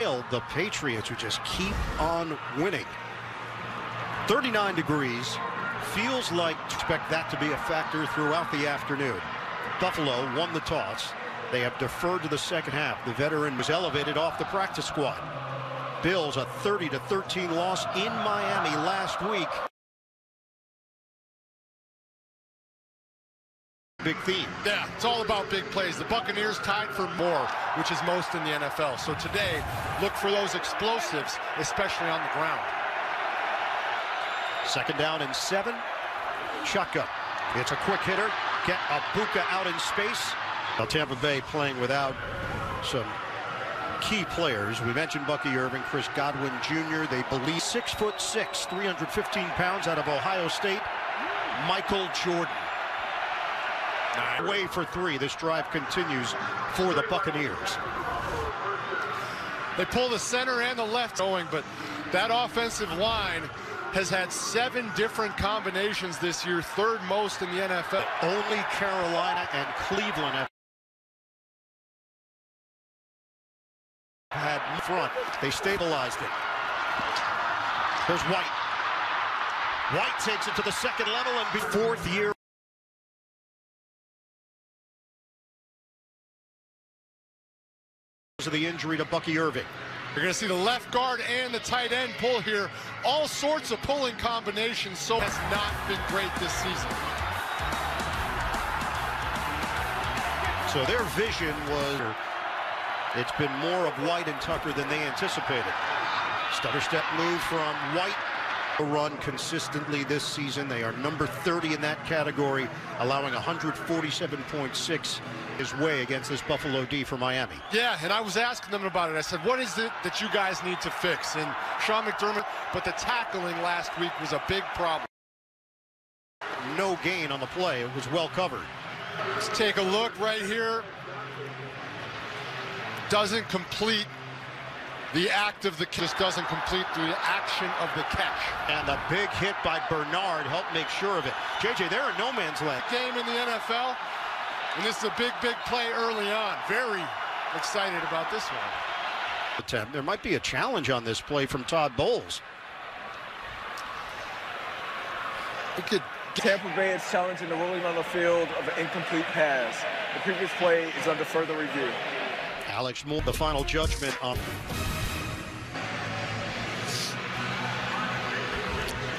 The Patriots who just keep on winning. 39 degrees. Feels like expect that to be a factor throughout the afternoon. Buffalo won the toss. They have deferred to the second half. The veteran was elevated off the practice squad. Bills a 30-13 loss in Miami last week. Big theme. Yeah, it's all about big plays. The Buccaneers tied for more, which is most in the NFL. So today, look for those explosives, especially on the ground. Second down and 7. Shotgun. It's a quick hitter. Get Abuka out in space. Now Tampa Bay playing without some key players. We mentioned Bucky Irving, Chris Godwin Jr. They believe 6'6", 315 pounds out of Ohio State. Michael Jordan. Away for 3. This drive continues for the Buccaneers. They pull the center and the left going, but that offensive line has had 7 different combinations this year, 3rd most in the NFL. Only Carolina and Cleveland have had front. They stabilized it. There's White. White takes it to the second level and 4th year. Of the injury to Bucky Irving. You're going to see the left guard and the tight end pull here. All sorts of pulling combinations. So has not been great this season. So their vision was, it's been more of White and Tucker than they anticipated. Stutter step move from White. Run consistently this season. They are number 30 in that category, allowing 147.6 his way against this Buffalo D for Miami. Yeah, and I was asking them about it. I said, what is it that you guys need to fix? And Sean McDermott, but the tackling last week was a big problem. No gain on the play. It was well covered. Let's take a look right here. Doesn't complete the act of the just doesn't complete the action of the catch. And a big hit by Bernard helped make sure of it. JJ, they're in no man's land. Game in the NFL, and this is a big play early on. Very excited about this one. Attempt. There might be a challenge on this play from Todd Bowles. It could. Tampa Bay is challenging the ruling on the field of an incomplete pass. The previous play is under further review. Alex Moore, the final judgment on.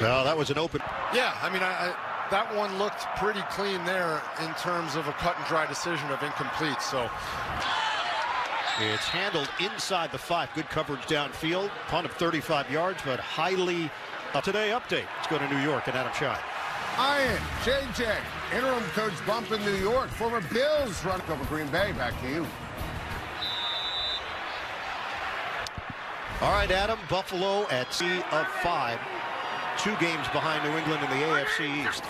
Well, that was an open. Yeah, I mean, that one looked pretty clean there in terms of a cut and dry decision of incomplete. So it's handled inside the 5. Good coverage downfield. Punt of 35 yards, but highly today update. Let's go to New York and Adam Schein. Ian, JJ, interim coach bump in New York. Former Bills run over Green Bay. Back to you. All right, Adam. Buffalo at C of 5. 2 games behind New England in the AFC East.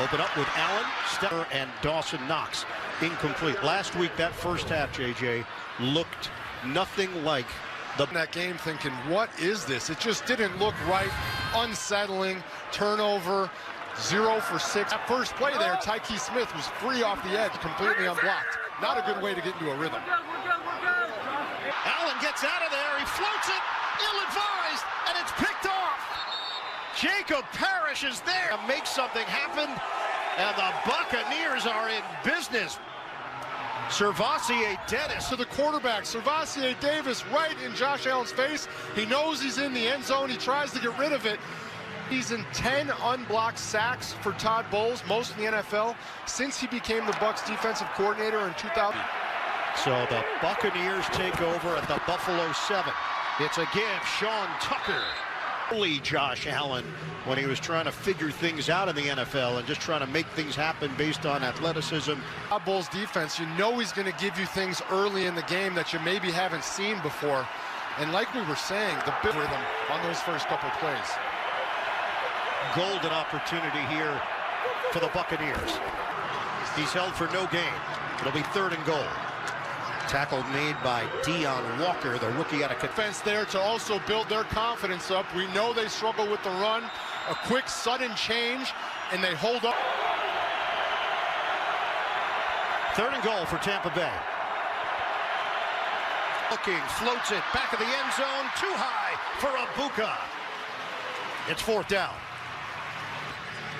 Open up with Allen, Stetter, and Dawson Knox. Incomplete. Last week, that first half, JJ, looked nothing like that game, thinking, what is this? It just didn't look right. Unsettling. Turnover. 0 for 6. That first play there, Tyke Smith was free off the edge, completely unblocked. Not a good way to get into a rhythm. Allen gets out of there. He floats it. Ill-advised, and it's picked off. Jacob Parrish is there to make something happen, and the Buccaneers are in business. Servassier Dennis to the quarterback. Servassier Davis right in Josh Allen's face. He knows he's in the end zone. He tries to get rid of it. He's in 10 unblocked sacks for Todd Bowles, most in the NFL, since he became the Bucs defensive coordinator in 2000. So the Buccaneers take over at the Buffalo 7. It's a give. Sean Tucker. Early Josh Allen when he was trying to figure things out in the NFL and just trying to make things happen based on athleticism. Todd Bowles' defense, you know he's going to give you things early in the game that you maybe haven't seen before. And like we were saying, the big rhythm on those first couple plays. Golden opportunity here for the Buccaneers. He's held for no gain. It'll be 3rd and goal. Tackle made by Deion Walker, the rookie out of defense there to also build their confidence up. We know they struggle with the run. A quick, sudden change, and they hold up. 3rd and goal for Tampa Bay. Looking, floats it, back of the end zone, too high for Ibuka. It's 4th down.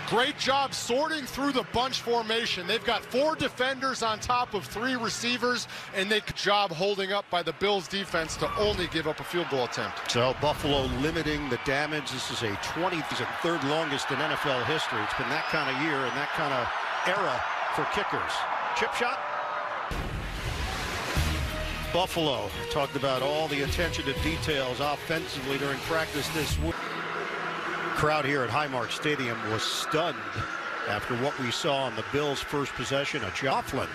Great job sorting through the bunch formation. They've got 4 defenders on top of 3 receivers, and they good job holding up by the Bills defense to only give up a field goal attempt. So Buffalo limiting the damage. This is a 23rd longest in NFL history. It's been that kind of year and that kind of era for kickers. Chip shot. Buffalo talked about all the attention to details offensively during practice this week. Crowd here at Highmark Stadium was stunned after what we saw on the Bills' first possession of Joplin.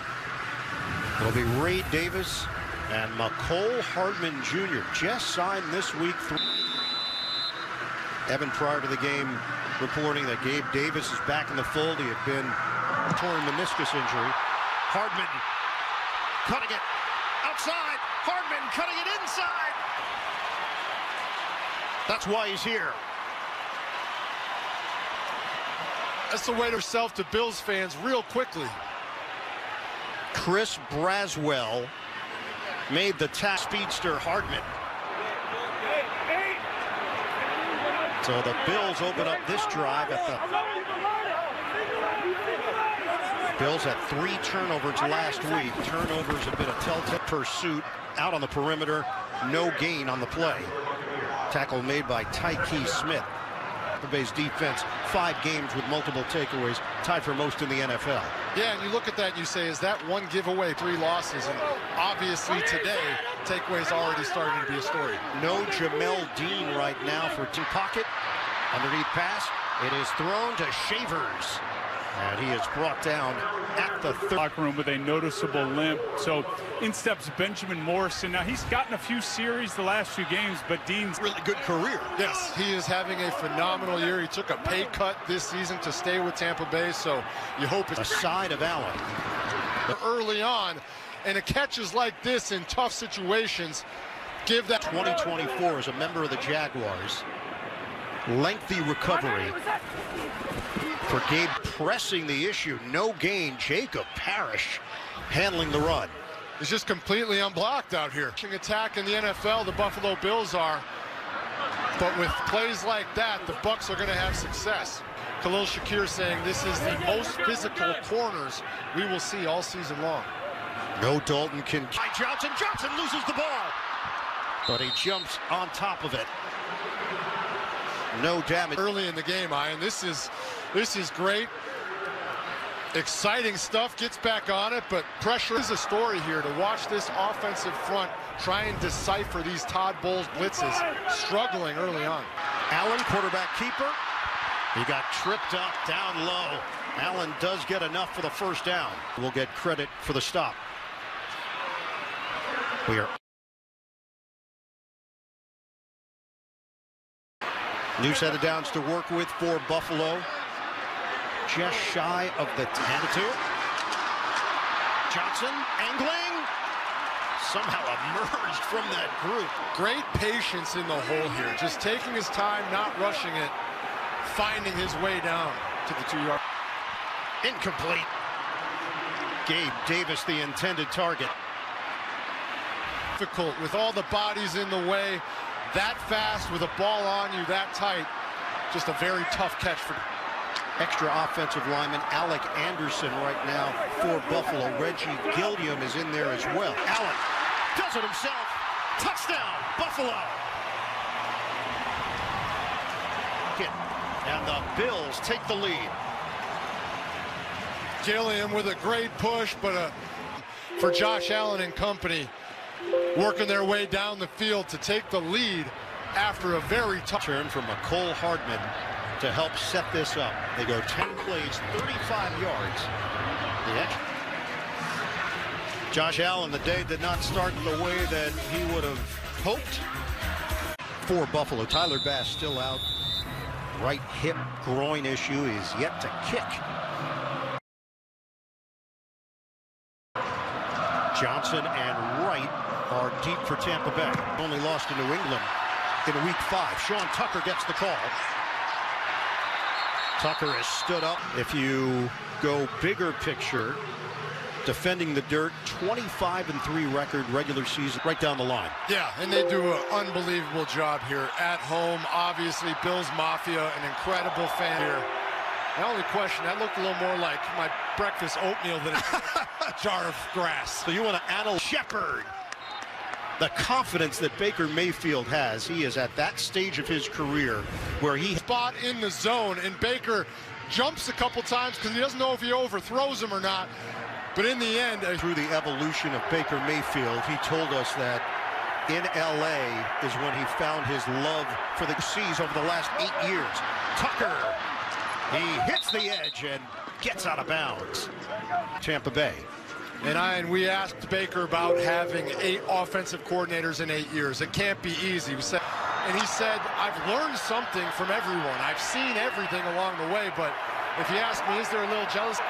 It'll be Ray Davis and McCole Hardman Jr. just signed this week. Evan, prior to the game, reporting that Gabe Davis is back in the fold. He had been torn meniscus injury. Hardman cutting it outside. Hardman cutting it inside. That's why he's here. That's the way to yourself to Bills fans real quickly. Chris Braswell made the speedster Hardman. So the Bills open up this drive at the... Bills had 3 turnovers last week. Turnovers have been a telltale pursuit out on the perimeter. No gain on the play. Tackle made by Tyke Smith. The Bay's defense, 5 games with multiple takeaways, tied for most in the NFL. Yeah, and you look at that and you say, is that one giveaway, 3 losses? And obviously today, takeaways already starting to be a story. No Jamel Dean right now for pocket. Underneath pass. It is thrown to Shavers. And he is brought down at the third. Locker room with a noticeable limp. So in steps Benjamin Morrison. Now he's gotten a few series the last few games, but Dean's really good career. Yes, he is having a phenomenal year. He took a pay cut this season to stay with Tampa Bay, so you hope it's a side of Allen. Early on, and it catches like this in tough situations. Give that 2024 as a member of the Jaguars. Lengthy recovery for Gabe pressing the issue. No gain. Jacob Parrish handling the run. It's just completely unblocked out here. Attack in the NFL, the Buffalo Bills are. But with plays like that, the Bucs are going to have success. Khalil Shakir saying this is the most physical corners we will see all season long. No Dalton can... Johnson loses the ball. But he jumps on top of it. No damage. Early in the game, Ian. This is great. Exciting stuff. Gets back on it, but pressure is a story here to watch this offensive front try and decipher these Todd Bowles blitzes, struggling early on. Allen, quarterback keeper. He got tripped up down low. Allen does get enough for the first down. We'll get credit for the stop. We are new set of downs to work with for Buffalo. Just shy of the 10-2. Johnson angling. Somehow emerged from that group. Great patience in the hole here. Just taking his time, not rushing it. Finding his way down to the 2-yard. Incomplete. Gabe Davis, the intended target. Difficult with all the bodies in the way. That fast with a ball on you that tight. Just a very tough catch for extra offensive lineman Alec Anderson right now for Buffalo. Reggie Gilliam is in there as well. Allen does it himself. Touchdown, Buffalo. And the Bills take the lead. Gilliam with a great push, but for Josh Allen and company, working their way down the field to take the lead after a very tough turn from McCole Hardman to help set this up. They go 10 plays, 35 yards. Josh Allen, the day did not start the way that he would have hoped. For Buffalo, Tyler Bass still out. Right hip groin issue is yet to kick. Johnson and Wright are deep for Tampa Bay. Only lost to New England in week 5. Sean Tucker gets the call. Tucker has stood up. If you go bigger picture, defending the dirt, 25-3 record regular season, right down the line. Yeah, and they do an unbelievable job here at home. Obviously, Bills Mafia, an incredible fan here. The only question, that looked a little more like my breakfast oatmeal than a jar of grass. So you want to analyze Shepard. The confidence that Baker Mayfield has. He is at that stage of his career where he spot in the zone, and Baker jumps a couple times because he doesn't know if he overthrows him or not. But in the end, through the evolution of Baker Mayfield, he told us that in LA is when he found his love for the Seas over the last 8 years. Tucker, he hits the edge and gets out of bounds. Tampa Bay. And we asked Baker about having 8 offensive coordinators in 8 years. It can't be easy. He said, I've learned something from everyone. I've seen everything along the way, but if you ask me, is there a little jealousy?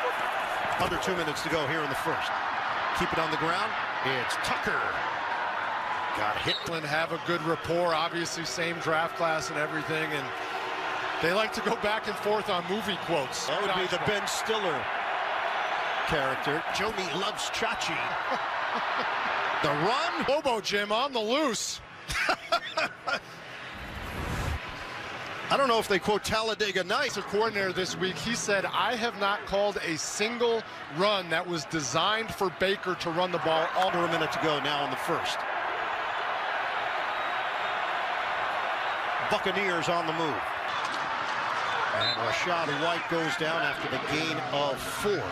Under 2 minutes to go here in the first. Keep it on the ground. It's Tucker. Got hit. Have a good rapport. Obviously, same draft class and everything, and they like to go back and forth on movie quotes. That would be the Ben Stiller character. Joni loves Chachi. The run. Bobo Jim on the loose. I don't know if they quote Talladega Nights. A coordinator this week, he said, I have not called a single run that was designed for Baker to run the ball. Under a minute to go now in the first. Buccaneers on the move. And Rashad White goes down after the gain of 4.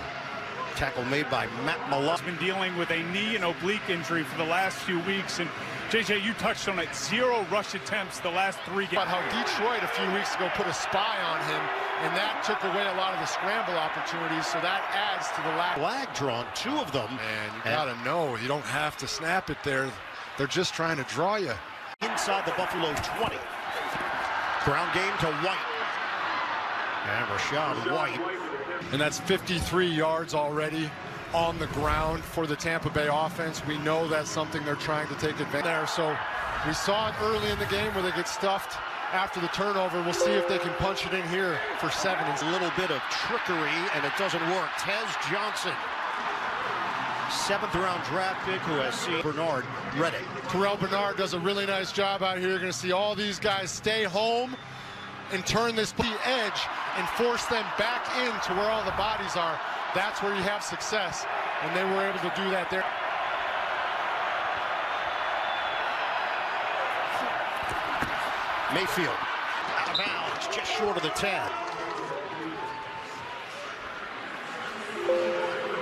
Tackle made by Matt Malone. He's been dealing with a knee and oblique injury for the last few weeks, and JJ, you touched on it. 0 rush attempts the last 3 games. About how Detroit a few weeks ago put a spy on him, and that took away a lot of the scramble opportunities, so that adds to the lack. Flag drawn, 2 of them. And you gotta know, you don't have to snap it there. They're just trying to draw you. Inside the Buffalo 20. Ground game to White. And Rashad White. And that's 53 yards already on the ground for the Tampa Bay offense. We know that's something they're trying to take advantage of there. So we saw it early in the game where they get stuffed after the turnover. We'll see if they can punch it in here for 7. It's a little bit of trickery, and it doesn't work. Tez Johnson, 7th round draft pick, who has seen Bernard read it. Terrell Bernard does a really nice job out here. You're going to see all these guys stay home and turn this edge and force them back into where all the bodies are. That's where you have success, and they were able to do that there. Mayfield out of bounds, just short of the 10.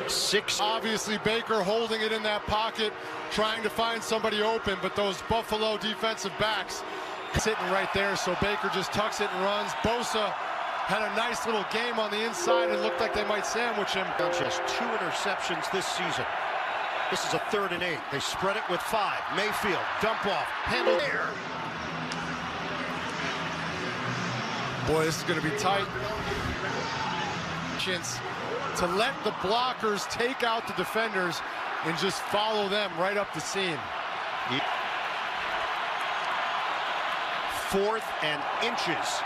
6. Obviously, Baker holding it in that pocket, trying to find somebody open, but those Buffalo defensive backs sitting right there, so Baker just tucks it and runs. Bosa had a nice little game on the inside and looked like they might sandwich him. Just 2 interceptions this season. This is a 3rd and 8. They spread it with 5. Mayfield, dump off, handle there. Boy, this is going to be tight. Chance to let the blockers take out the defenders and just follow them right up the seam. 4th and inches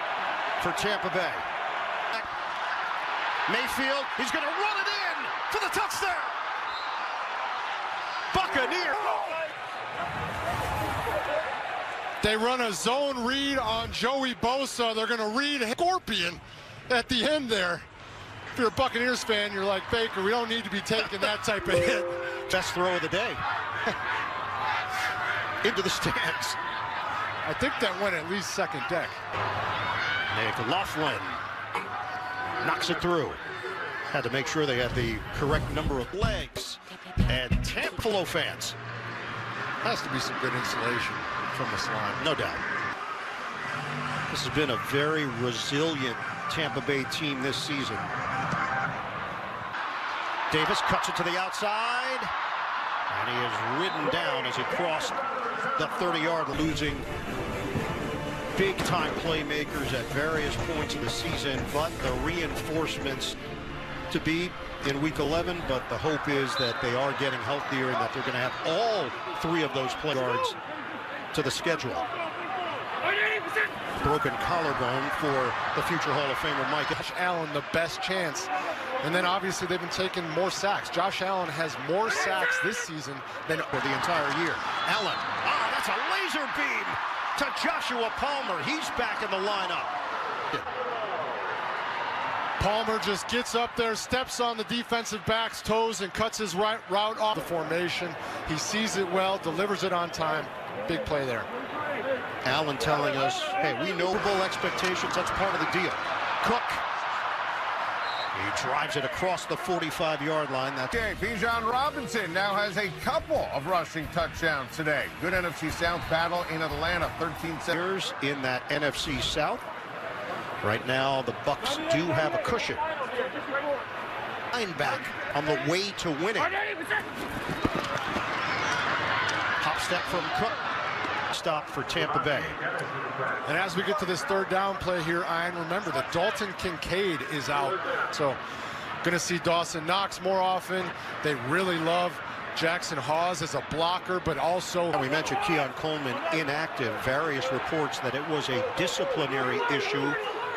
for Tampa Bay. Mayfield, he's going to run it in for the touchdown. Buccaneers. They run a zone read on Joey Bosa. They're going to read Scorpion at the end there. If you're a Buccaneers fan, you're like, Baker, we don't need to be taking that type of hit. Best throw of the day. Into the stands. I think that went at least 2nd deck. Nick Laughlin knocks it through. Had to make sure they had the correct number of legs. And Tampa fans. Has to be some good insulation from this line. No doubt. This has been a very resilient Tampa Bay team this season. Davis cuts it to the outside. And he is ridden down as he crossed the 30-yard, losing big-time playmakers at various points of the season, but the reinforcements to be in Week 11, but the hope is that they are getting healthier and that they're going to have all 3 of those play guards to the schedule. Broken collarbone for the future Hall of Famer Mike Allen, the best chance And then obviously they've been taking more sacks. Josh Allen has more sacks this season than for the entire year. Allen, that's a laser beam to Joshua Palmer. He's back in the lineup. Palmer just gets up there, steps on the defensive back's toes, and cuts his route off the formation. He sees it well, delivers it on time. Big play there. Allen telling us, hey, we know bowl expectations. That's part of the deal. Cook. He drives it across the 45-yard line. Okay, Bijan Robinson now has a couple of rushing touchdowns today. Good NFC South battle in Atlanta, 13-7. In that NFC South. Right now, the Bucs do have a cushion. Back on the way to winning. Hop step from Cook. Stop for Tampa Bay. And as we get to this third down play here, Ian, remember that Dalton Kincaid is out. So going to see Dawson Knox more often. They really love Jackson Hawes as a blocker, but also... We mentioned Keon Coleman inactive. Various reports that it was a disciplinary issue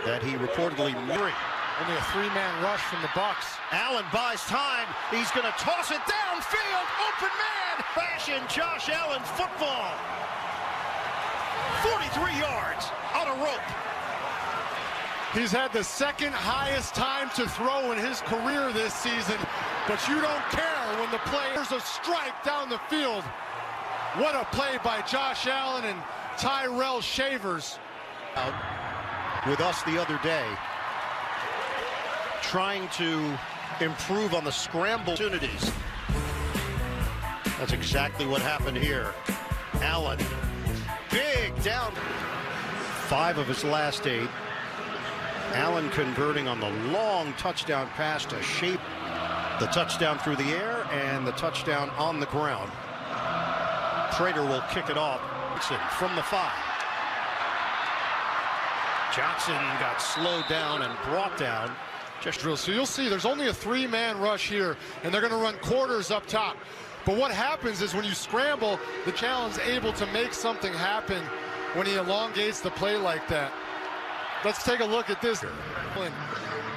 that he reportedly married. Only a three-man rush from the Bucs. Allen buys time. He's going to toss it downfield. Open man. Fashion Josh Allen football. 43 yards on a rope. He's had the second highest time to throw in his career this season, but you don't care when the player's a strike down the field. What a play by Josh Allen and Tyrell Shavers. Out with us the other day, trying to improve on the scramble opportunities. That's exactly what happened here. Allen, big down. 5 of his last 8. Allen converting on the long touchdown pass to Shape. The touchdown through the air and the touchdown on the ground. Prater will kick it off from the 5. Johnson got slowed down and brought down. Just drill. So you'll see there's only a 3-man rush here, and they're going to run quarters up top. But what happens is when you scramble, the challenge able to make something happen when he elongates the play like that. Let's take a look at this.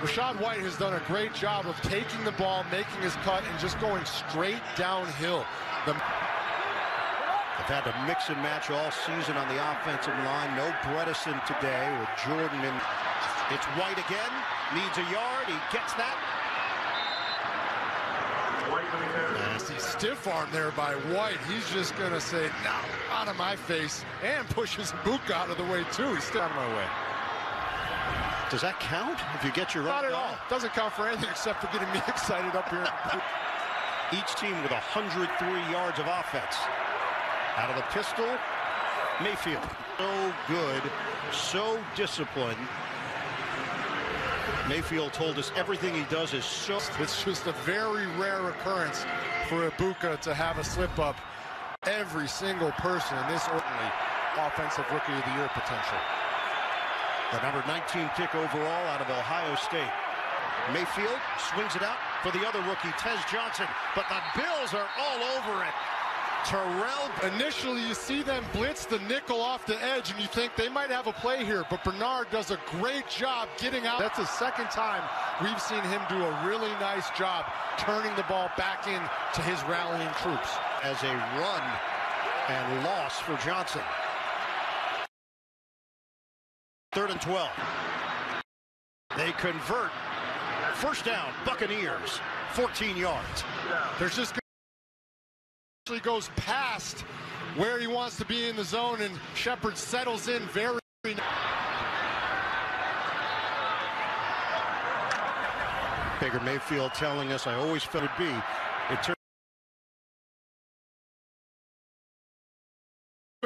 Rachaad White has done a great job of taking the ball, making his cut, and just going straight downhill. They've had to mix and match all season on the offensive line. No Bredesen today with Jordan in. It's White again. Needs a yard. He gets that. Nasty stiff arm there by White. He's just going to say, no, out of my face. And pushes Buka out of the way, too. He's still out of my way. Does that count if you get your Not at all. Doesn't count for anything except for getting me excited up here. Each team with 103 yards of offense. Out of the pistol, Mayfield. So good, so disciplined. Mayfield told us everything he does is so... It's just a very rare occurrence for Ibuka to have a slip-up. Every single person in this ordinary offensive rookie of the year potential. The number 19 pick overall out of Ohio State. Mayfield swings it out for the other rookie, Tez Johnson, but the Bills are all over it. Terrell. Initially, you see them blitz the nickel off the edge, and you think they might have a play here, but Bernard does a great job getting out. That's the second time we've seen him do a really nice job turning the ball back in to his rallying troops. As a run and loss for Johnson. 3rd and 12. They convert. First down, Buccaneers, 14 yards. There's just actually goes past where he wants to be in the zone, and Shepard settles in very. Baker Mayfield telling us, I always felt it would be. It turned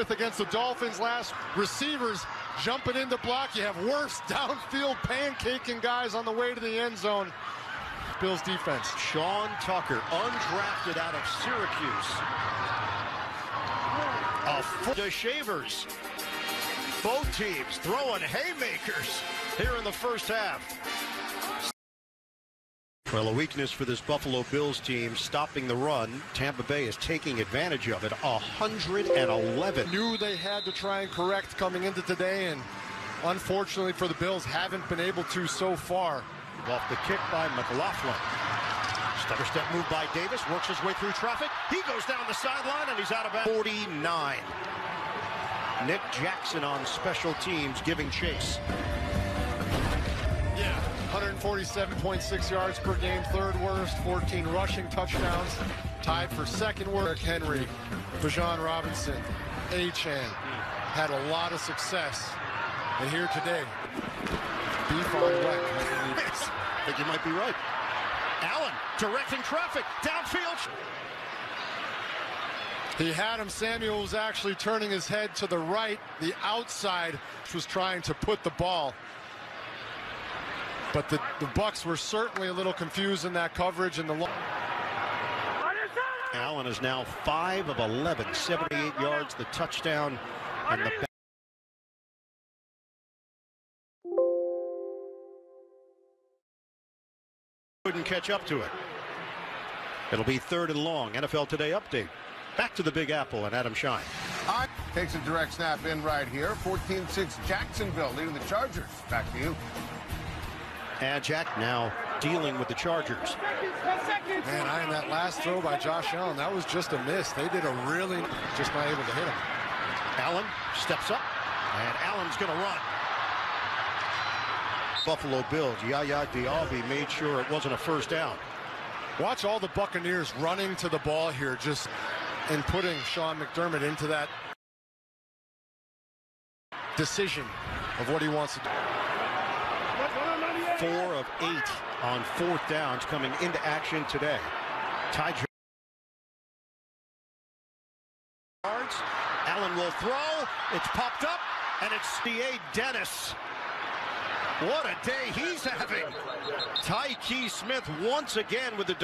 against the Dolphins last. Receivers jumping into block. You have worse downfield pancaking guys on the way to the end zone. Bills defense. Sean Tucker, undrafted out of Syracuse. A foot to Shavers. Both teams throwing haymakers here in the first half. Well, a weakness for this Buffalo Bills team, stopping the run. Tampa Bay is taking advantage of it. 111. Knew they had to try and correct coming into today, and unfortunately for the Bills, haven't been able to so far. Off the kick by McLaughlin. Stutter step move by Davis. Works his way through traffic. He goes down the sideline and he's out of bounds. 49. Nick Jackson on special teams giving chase. Yeah, 147.6 yards per game, third worst, 14 rushing touchdowns, tied for second worst. Henry, Bijan Robinson, A-Chan had a lot of success. And here today, beef on wet. I think you might be right. Allen directing traffic downfield. He had him. Samuel was actually turning his head to the right. The outside was trying to put the ball. But the Bucs were certainly a little confused in that coverage. And Allen is now 5 of 11, 78 yards, the touchdown, and the couldn't catch up to it. It'll be 3rd and long. NFL Today update. Back to the Big Apple and Adam Shine. Takes a direct snap in right here. 14-6 Jacksonville leading the Chargers. Back to you. And Jack now dealing with the Chargers. Man, eyeing that last throw by Josh Allen, that was just a miss. They did a really, just not able to hit him. Allen steps up, and Allen's going to run. Buffalo Bills, Yaya Diaby made sure it wasn't a first down. Watch all the Buccaneers running to the ball here, just and putting Sean McDermott into that decision of what he wants to do. 4 of 8 on 4th downs coming into action today. Ty yards. Allen will throw. It's popped up, and it's D.A. Dennis. What a day he's having. Tyke Smith once again with the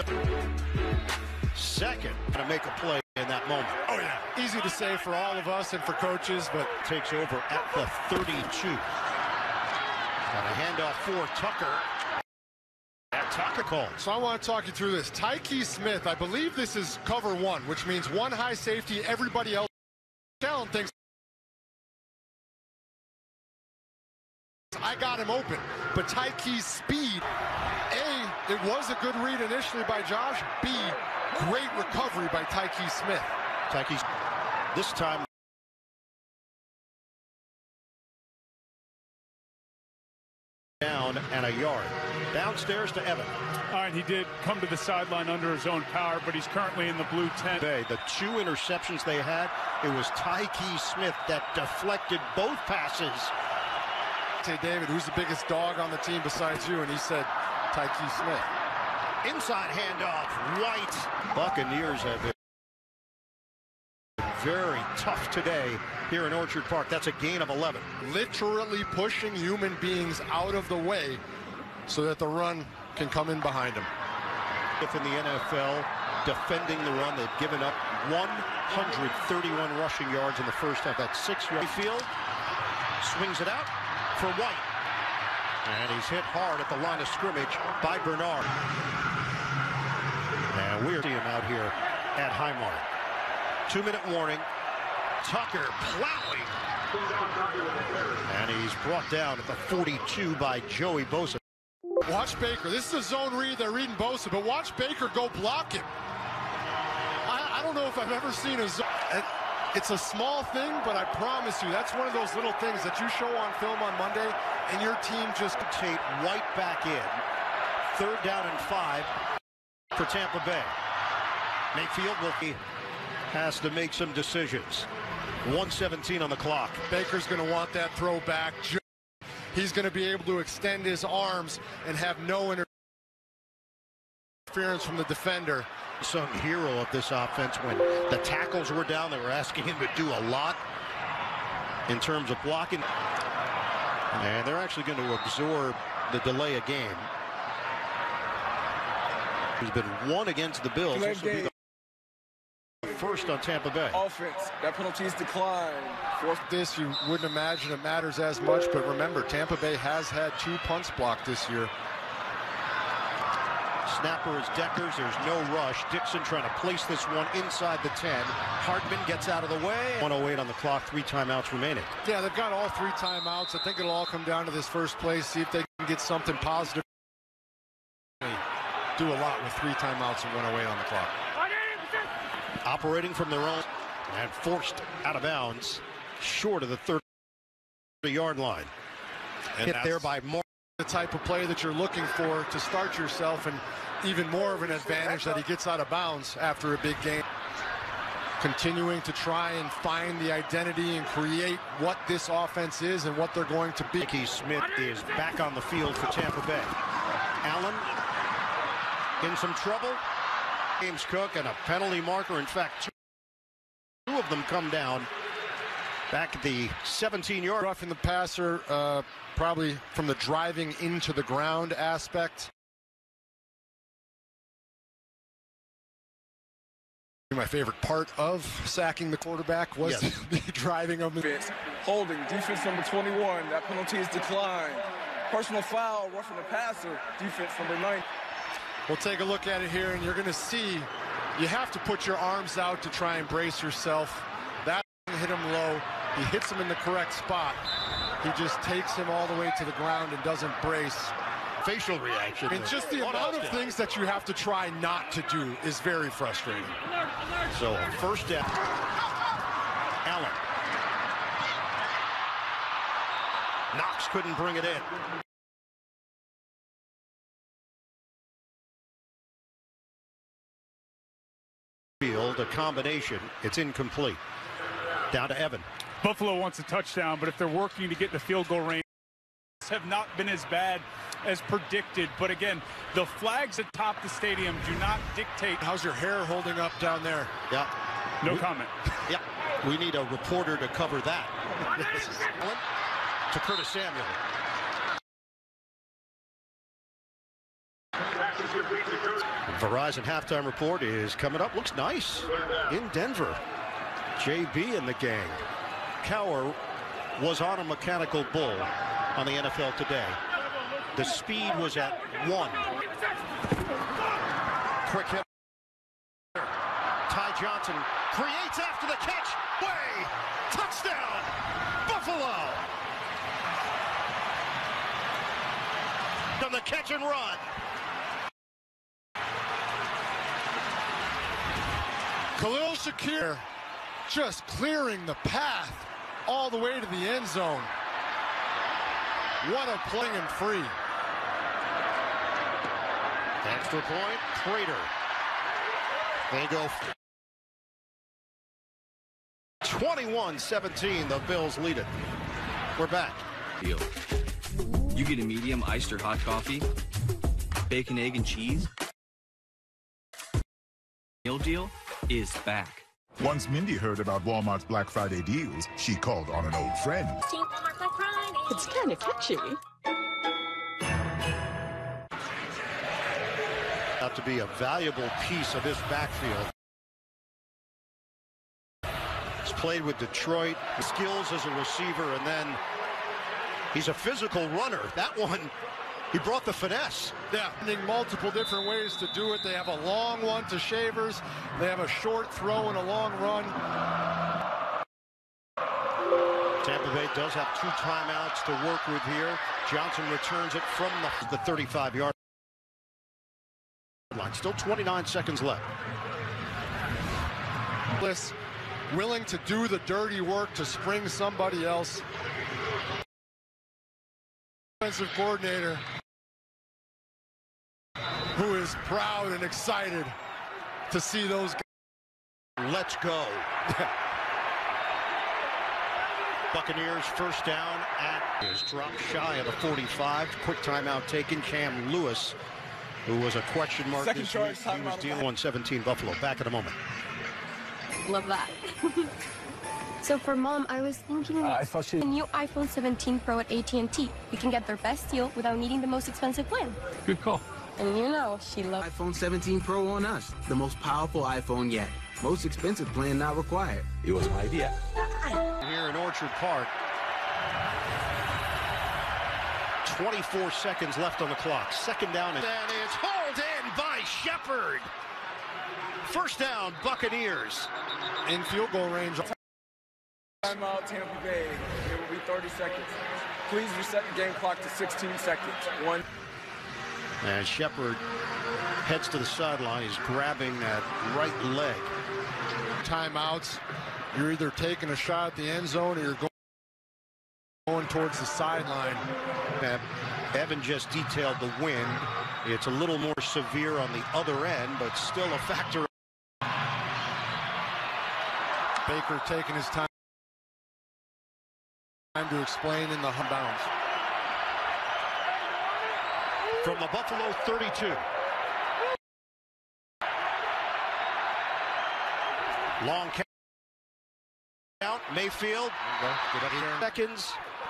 second to make a play in that moment. Oh, yeah. Easy to say for all of us and for coaches, but takes over at the 32. And a handoff for Tucker. And Tucker called. So I want to talk you through this. Tyke Smith, I believe this is cover 1, which means 1 high safety, everybody else. Allen thinks I got him open, but Tyke's speed, A, it was a good read initially by Josh, B, great recovery by Tyke Smith. Tyke's this time down and a yard. Downstairs to Evan. All right, he did come to the sideline under his own power, but he's currently in the blue tent. The 2 interceptions they had, it was Tyke Smith that deflected both passes. Hey, David, who's the biggest dog on the team besides you? And he said, Tyke Smith. Inside handoff, White. Buccaneers have been very tough today here in Orchard Park. That's a gain of 11. Literally pushing human beings out of the way so that the run can come in behind them. If in the NFL, defending the run, they've given up 131 rushing yards in the first half. That's 6 yards. Field swings it out for White. And he's hit hard at the line of scrimmage by Bernard. And we're seeing him out here at Highmark. 2-minute warning. Tucker plowing. And he's brought down at the 42 by Joey Bosa. Watch Baker. This is a zone read. They're reading Bosa, but watch Baker go block him. I don't know if I've ever seen a zone. It's a small thing, but I promise you, that's one of those little things that you show on film on Monday, and your team just take White back in. 3rd down and 5 for Tampa Bay. Mayfield has to make some decisions. 1:17 on the clock. Baker's going to want that throw back. He's going to be able to extend his arms and have no interference from the defender. Some hero of this offense. When the tackles were down, they were asking him to do a lot in terms of blocking. And they're actually going to absorb the delay of game. He's been 1 against the Bills. This will be the first on Tampa Bay. Offense, that penalty's declined. This, you wouldn't imagine it matters as much, but remember, Tampa Bay has had 2 punts blocked this year. Snapper is Deckers. There's no rush. Dixon trying to place this one inside the 10. Hartman gets out of the way. 1:08 on the clock. 3 timeouts remaining. Yeah, they've got all 3 timeouts. I think it'll all come down to this first play. See if they can get something positive. do a lot with 3 timeouts and 1 away on the clock. Operating from their own and forced out of bounds short of the 30-yard line. And hit there by Moore. The type of play that you're looking for to start yourself, and even more of an advantage that he gets out of bounds after a big game. Continuing to try and find the identity and create what this offense is and what they're going to be. Keith Smith is back on the field for Tampa Bay. Allen in some trouble. James Cook and a penalty marker. In fact, two of them come down back at the 17-yard. Roughing the passer, probably from the driving into the ground aspect. My favorite part of sacking the quarterback was the driving of the holding, defense number 21. That penalty is declined. Personal foul, roughing the passer, defense number 9. We'll take a look at it here, and you're going to see you have to put your arms out to try and brace yourself. That hit him low. He hits him in the correct spot. He just takes him all the way to the ground and doesn't brace. Facial reaction. And just the amount of things that you have to try not to do is very frustrating. So first down. Allen. Knox couldn't bring it in. Field, a combination. It's incomplete. Down to Evan. Buffalo wants a touchdown, but if they're working to get the field goal range, have not been as bad as predicted. But again, the flags atop the stadium do not dictate. How's your hair holding up down there? Yeah. No comment. Yeah. We need a reporter to cover that. To Curtis Samuel. Verizon halftime report is coming up. Looks nice in Denver. JB and the gang. Cowher was on a mechanical bull on the NFL Today. The speed was at 1. Quick hit. Ty Johnson creates after the catch. Way! Touchdown! Buffalo! On the catch and run. Khalil Shakir just clearing the path all the way to the end zone. What a play and free. Extra point, Prater. They go 21-17. The Bills lead it. We're back. Deal. You get a medium iced or hot coffee, bacon, egg, and cheese. Meal deal is back. Once Mindy heard about Walmart's Black Friday deals, she called on an old friend. It's kind of catchy. Out to be a valuable piece of this backfield. He's played with Detroit, skills as a receiver, and then he's a physical runner. That one, he brought the finesse. Yeah, multiple different ways to do it. They have a long one to Shavers. They have a short throw and a long run. Tampa Bay does have 2 timeouts to work with here. Johnson returns it from the 35-yard line. Still 29 seconds left. Bliss willing to do the dirty work to spring somebody else. Offensive coordinator who is proud and excited to see those guys. Let's go. Buccaneers first down at is dropped shy of the 45. Quick timeout taken. Cam Lewis, who was a question mark Second this charge, week. He was timeout. dealing 117 Buffalo. Back in a moment. Love that. So for Mom, I was thinking the new iPhone 17 Pro at AT&T. We can get their best deal without needing the most expensive plan. Good call. And you know, she loves iPhone 17 Pro on us. The most powerful iPhone yet. Most expensive plan not required. It was my idea. Here in Orchard Park. 24 seconds left on the clock. Second down. And it's hauled in by Shepard. First down, Buccaneers. In field goal range. Timeout, Tampa Bay. It will be 30 seconds. Please reset the game clock to 16 seconds. 1. And Shepard heads to the sideline. He's grabbing that right leg. Timeouts. You're either taking a shot at the end zone or you're going towards the sideline. Evan just detailed the wind. It's a little more severe on the other end, but still a factor. Baker taking his time to explain in the bounce. From the Buffalo 32. Long count. Mayfield.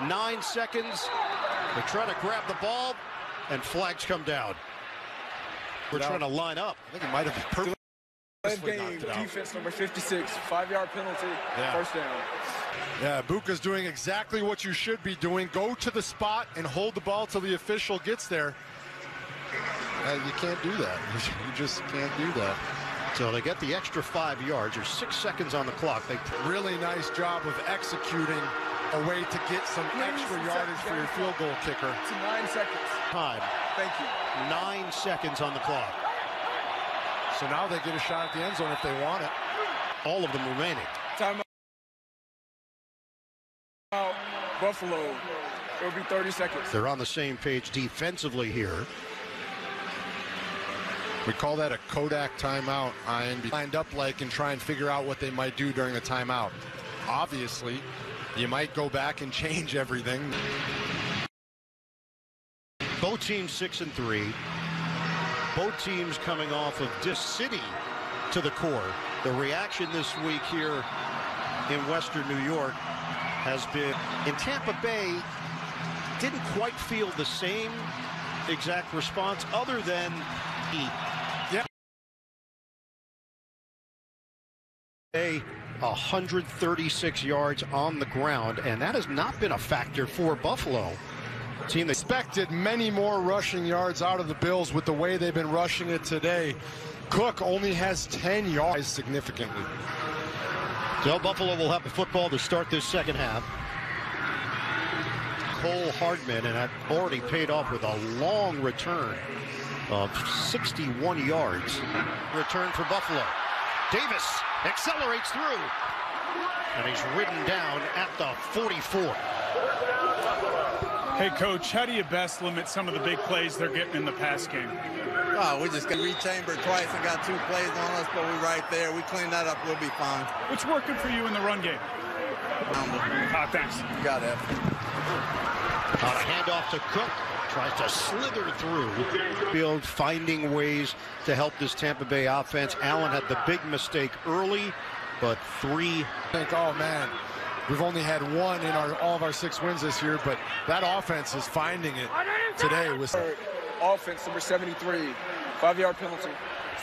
9 seconds. They're trying to grab the ball, and flags come down. We're trying to line up. I think it might have been perfect. Game, defense number 56, 5-yard penalty, first down. Yeah, Buca's doing exactly what you should be doing. Go to the spot and hold the ball till the official gets there. You can't do that. You just can't do that. So they get the extra 5 yards. There's 6 seconds on the clock. Really nice job of executing a way to get some extra yardage for your field goal kicker. It's 9 seconds. Time. Thank you. 9 seconds on the clock. So now they get a shot at the end zone if they want it. All of them remaining. Time out. Buffalo. It'll be 30 seconds. They're on the same page defensively here. We call that a Kodak timeout. And lined up like and try and figure out what they might do during a timeout. Obviously, you might go back and change everything. Both teams 6-3. Both teams coming off of this city to the core. The reaction this week here in Western New York has been in Tampa Bay. Didn't quite feel the same exact response other than a 136 yards on the ground, and that has not been a factor for Buffalo. Team expected many more rushing yards out of the Bills with the way they've been rushing it today. Cook only has 10 yards significantly. So Buffalo will have the football to start this second half. Cole Hardman, and that already paid off with a long return of 61 yards. Return for Buffalo. Davis accelerates through, and he's ridden down at the 44. Hey, Coach, how do you best limit some of the big plays they're getting in the pass game? Oh, we just got rechambered twice and got 2 plays on us, but we're right there. We clean that up, we'll be fine. What's working for you in the run game? Thanks. You got it. On a handoff to Cook. Tries to slither through. Field finding ways to help this Tampa Bay offense. Allen had the big mistake early, but 3. Oh, man. We've only had 1 in all of our 6 wins this year, but that offense is finding it today. Offense number 73, 5-yard penalty,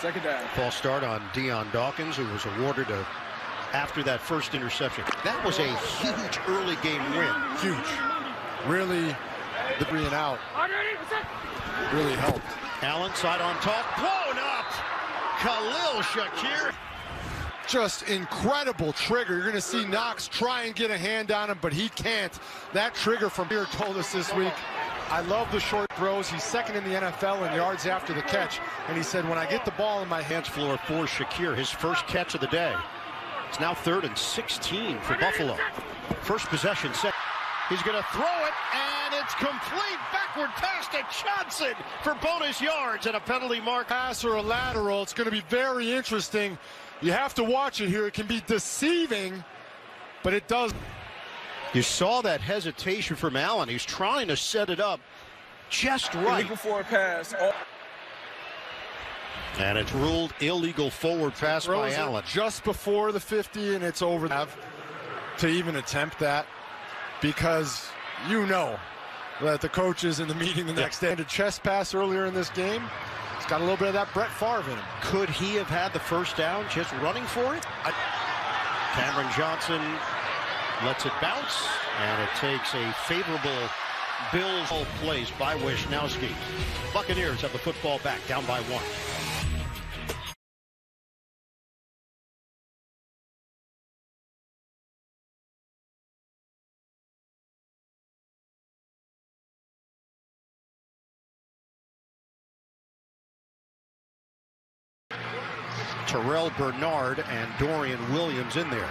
second down. False start on Deion Dawkins, who was awarded after that first interception. That was a huge early game win. Huge. Really, the 3 and out really helped. Allen side on top, blown up. Khalil Shakir. Just incredible trigger. You're going to see Knox try and get a hand on him, but he can't. That trigger from here told us this week, I love the short throws. He's second in the NFL in yards after the catch. And he said, when I get the ball in my hands, floor for Shakir, his first catch of the day. It's now 3rd and 16 for Buffalo. First possession set. He's going to throw it, and it's complete. Backward pass to Johnson for bonus yards and a penalty mark. Pass or a lateral. It's going to be very interesting. You have to watch it here. It can be deceiving, but it does. You saw that hesitation from Allen. He's trying to set it up just right. Illegal forward pass. And it's ruled illegal forward pass by Allen. Just before the 50, and it's over. To even attempt that, because you know that the coach is in the meeting the next day. And a chest pass earlier in this game. He's got a little bit of that Brett Favre in him. Could he have had the first down just running for it? Cameron Johnson lets it bounce, and it takes a favorable Bills plays by Wisnowski. Buccaneers have the football back, down by 1. Terrell Bernard and Dorian Williams in there.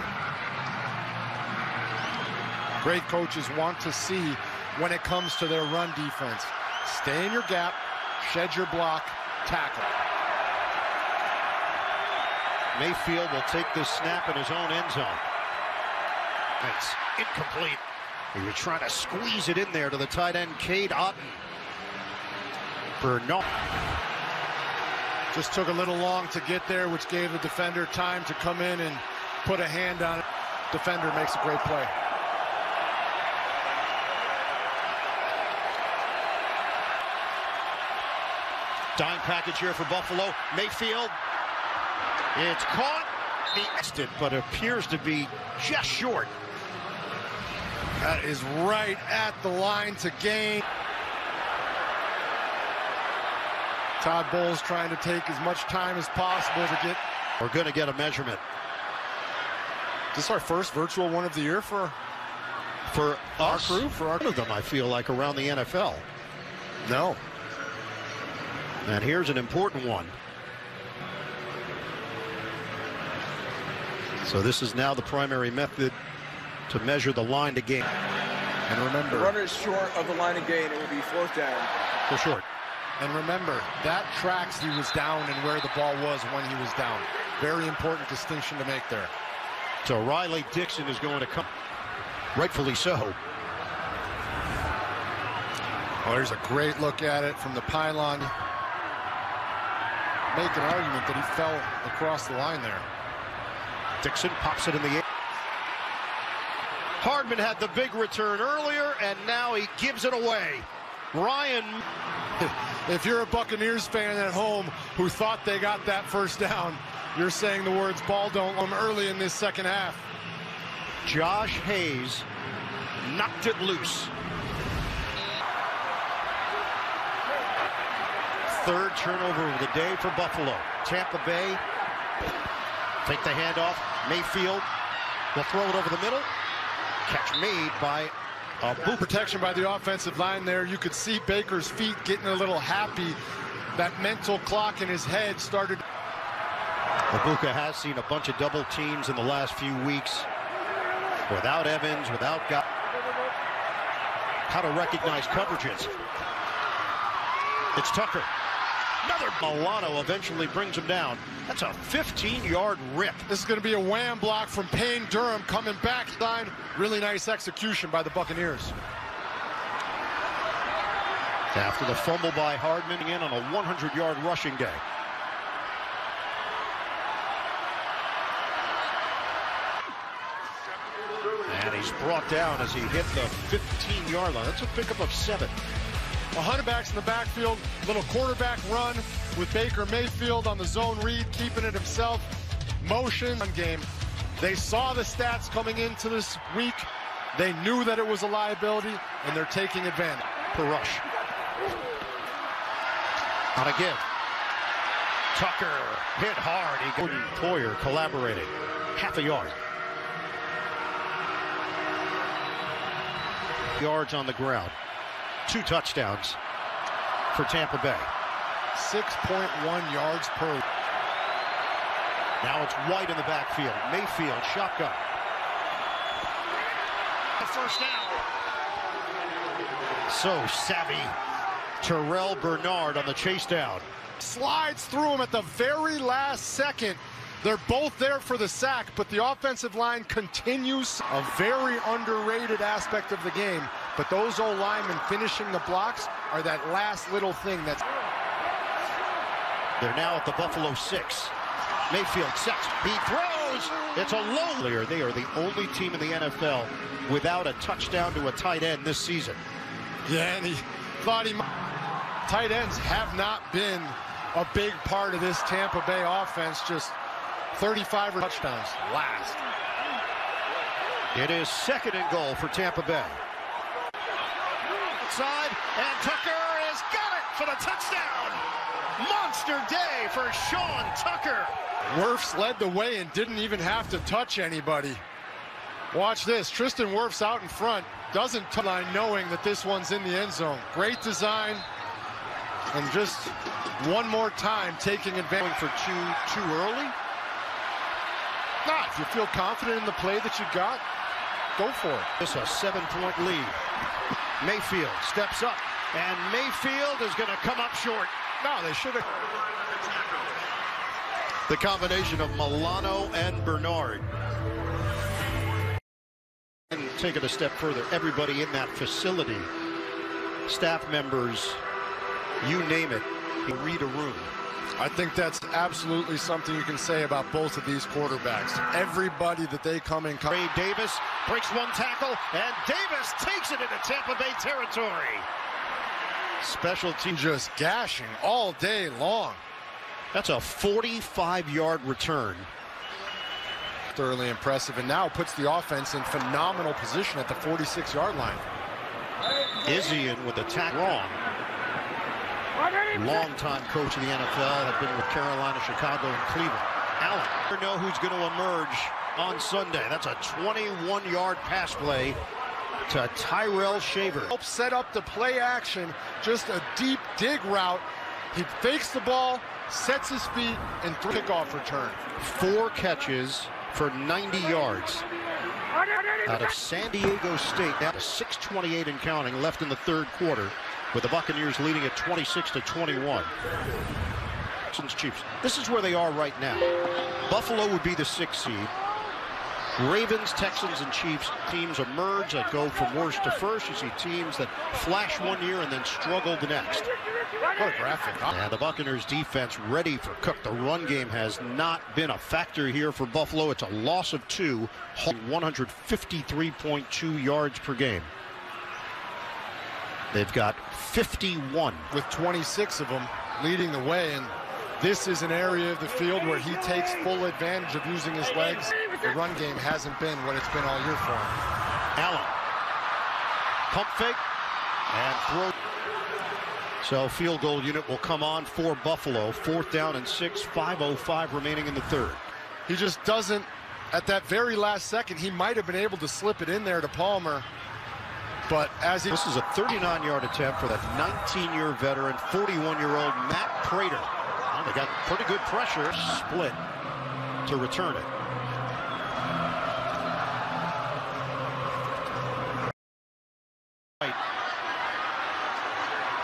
Great coaches want to see when it comes to their run defense. Stay in your gap, shed your block, tackle. Mayfield will take this snap in his own end zone. Nice. Incomplete. He was trying to squeeze it in there to the tight end, Cade Otton. Bernard. Just took a little long to get there, which gave the defender time to come in and put a hand on it. Defender makes a great play. Dime package here for Buffalo. Mayfield. It's caught. The but appears to be just short. That is right at the line to gain. Todd Bowles trying to take as much time as possible to get. We're going to get a measurement. Is this our first virtual one of the year for our crew? For one of them, I feel like, around the NFL. No. And here's an important one. So this is now the primary method to measure the line to gain. And remember, the runner is short of the line to gain. It will be fourth down. For short. And remember, that tracks he was down and where the ball was when he was down. Very important distinction to make there. So Riley Dixon is going to come. Rightfully so. Oh, there's a great look at it from the pylon. Make an argument that he fell across the line there. Dixon pops it in the air. Hardman had the big return earlier, and now he gives it away. Ryan. If you're a Buccaneers fan at home who thought they got that first down, you're saying the words ball don't come early in this second half. Josh Hayes knocked it loose. Third turnover of the day for Buffalo. Tampa Bay take the handoff. Mayfield will throw it over the middle. Catch made by boot protection by the offensive line there. You could see Baker's feet getting a little happy. That mental clock in his head started. Ibuka has seen a bunch of double teams in the last few weeks. Without Evans, without God. How to recognize coverages. It's Tucker. Another Milano eventually brings him down. That's a 15-yard rip. This is going to be a wham block from Payne Durham coming back line. Really nice execution by the Buccaneers. After the fumble by Hardman in on a 100-yard rushing day. And he's brought down as he hit the 15-yard line. That's a pickup of 7. 100 backs in the backfield, little quarterback run with Baker Mayfield on the zone read, keeping it himself. Motion game. They saw the stats coming into this week. They knew that it was a liability, and they're taking advantage. Per rush. On a give. Tucker hit hard. Gordon Poyer collaborating. Half a yard. Yards on the ground. 2 touchdowns for Tampa Bay. 6.1 yards per. Now it's White in the backfield. Mayfield shotgun. The first down. So savvy. Terrell Bernard on the chase down. Slides through him at the very last second. They're both there for the sack, but the offensive line continues. A very underrated aspect of the game. But those old linemen finishing the blocks are that last little thing that's. They're now at the Buffalo 6. Mayfield sets. He throws. It's a low. They are the only team in the NFL without a touchdown to a tight end this season. Yeah, and he thought he might. Tight ends have not been a big part of this Tampa Bay offense. Just 35 touchdowns last. It is 2nd and goal for Tampa Bay. Outside, and Tucker has got it for the touchdown. Monster day for Sean Tucker. Wirfs led the way and didn't even have to touch anybody. Watch this. Tristan Wirfs out in front. Doesn't touch line knowing that this one's in the end zone. Great design. And just one more time taking advantage. For too early. Nah, if you feel confident in the play that you got, go for it. It's a 7-point lead. Mayfield steps up, and Mayfield is going to come up short. No, they should have. The combination of Milano and Bernard. And take it a step further, everybody in that facility, staff members, you name it, you read a room. I think that's absolutely something you can say about both of these quarterbacks. Everybody that they come in. Ray Davis breaks one tackle, and Davis takes it into Tampa Bay territory. Special team just gashing all day long. That's a 45-yard return. Thoroughly impressive, and now puts the offense in phenomenal position at the 46-yard line. Izzian with the tackle wrong. Long-time coach of the NFL, had been with Carolina, Chicago, and Cleveland. Allen, you know who's going to emerge on Sunday. That's a 21-yard pass play to Tyrell Shaver. Helps set up the play action, just a deep dig route. He fakes the ball, sets his feet, and kickoff return. 4 catches for 90 yards. Out of San Diego State, now to 6:28 and counting left in the third quarter, with the Buccaneers leading at 26-21. Chiefs. This is where they are right now. Buffalo would be the 6th seed. Ravens, Texans, and Chiefs teams emerge that go from worst to first. You see teams that flash one year and then struggle the next. What a graphic. And the Buccaneers defense ready for Cook. The run game has not been a factor here for Buffalo. It's a loss of 2, 153.2 yards per game. They've got 51. With 26 of them leading the way, and this is an area of the field where he takes full advantage of using his legs. The run game hasn't been what it's been all year for him. Allen. Pump fake and throw. So field goal unit will come on for Buffalo. 4th down and 6, 5:05 remaining in the third. He just doesn't, at that very last second, he might have been able to slip it in there to Palmer. But as he... This is a 39-yard attempt for that 19-year veteran, 41-year-old Matt Prater. Well, they got pretty good pressure. Split to return it.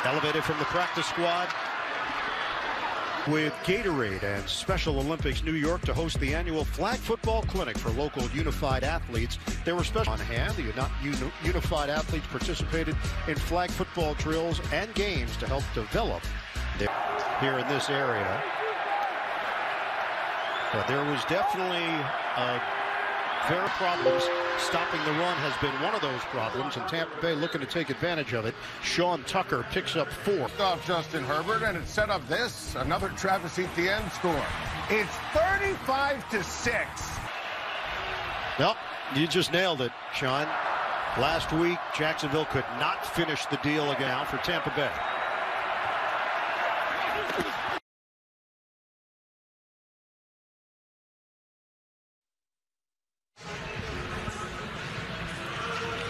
Elevated from the practice squad with Gatorade and Special Olympics New York to host the annual Flag Football Clinic for local unified athletes. There were special on hand. The unified athletes participated in flag football drills and games to help develop here in this area. But there was definitely very problems. Stopping the run has been one of those problems, and Tampa Bay looking to take advantage of it. Sean Tucker picks up 4. Off Justin Herbert, and it set up this, another Travis Etienne score. It's 35-6. Nope, you just nailed it, Sean. Last week, Jacksonville could not finish the deal again for Tampa Bay.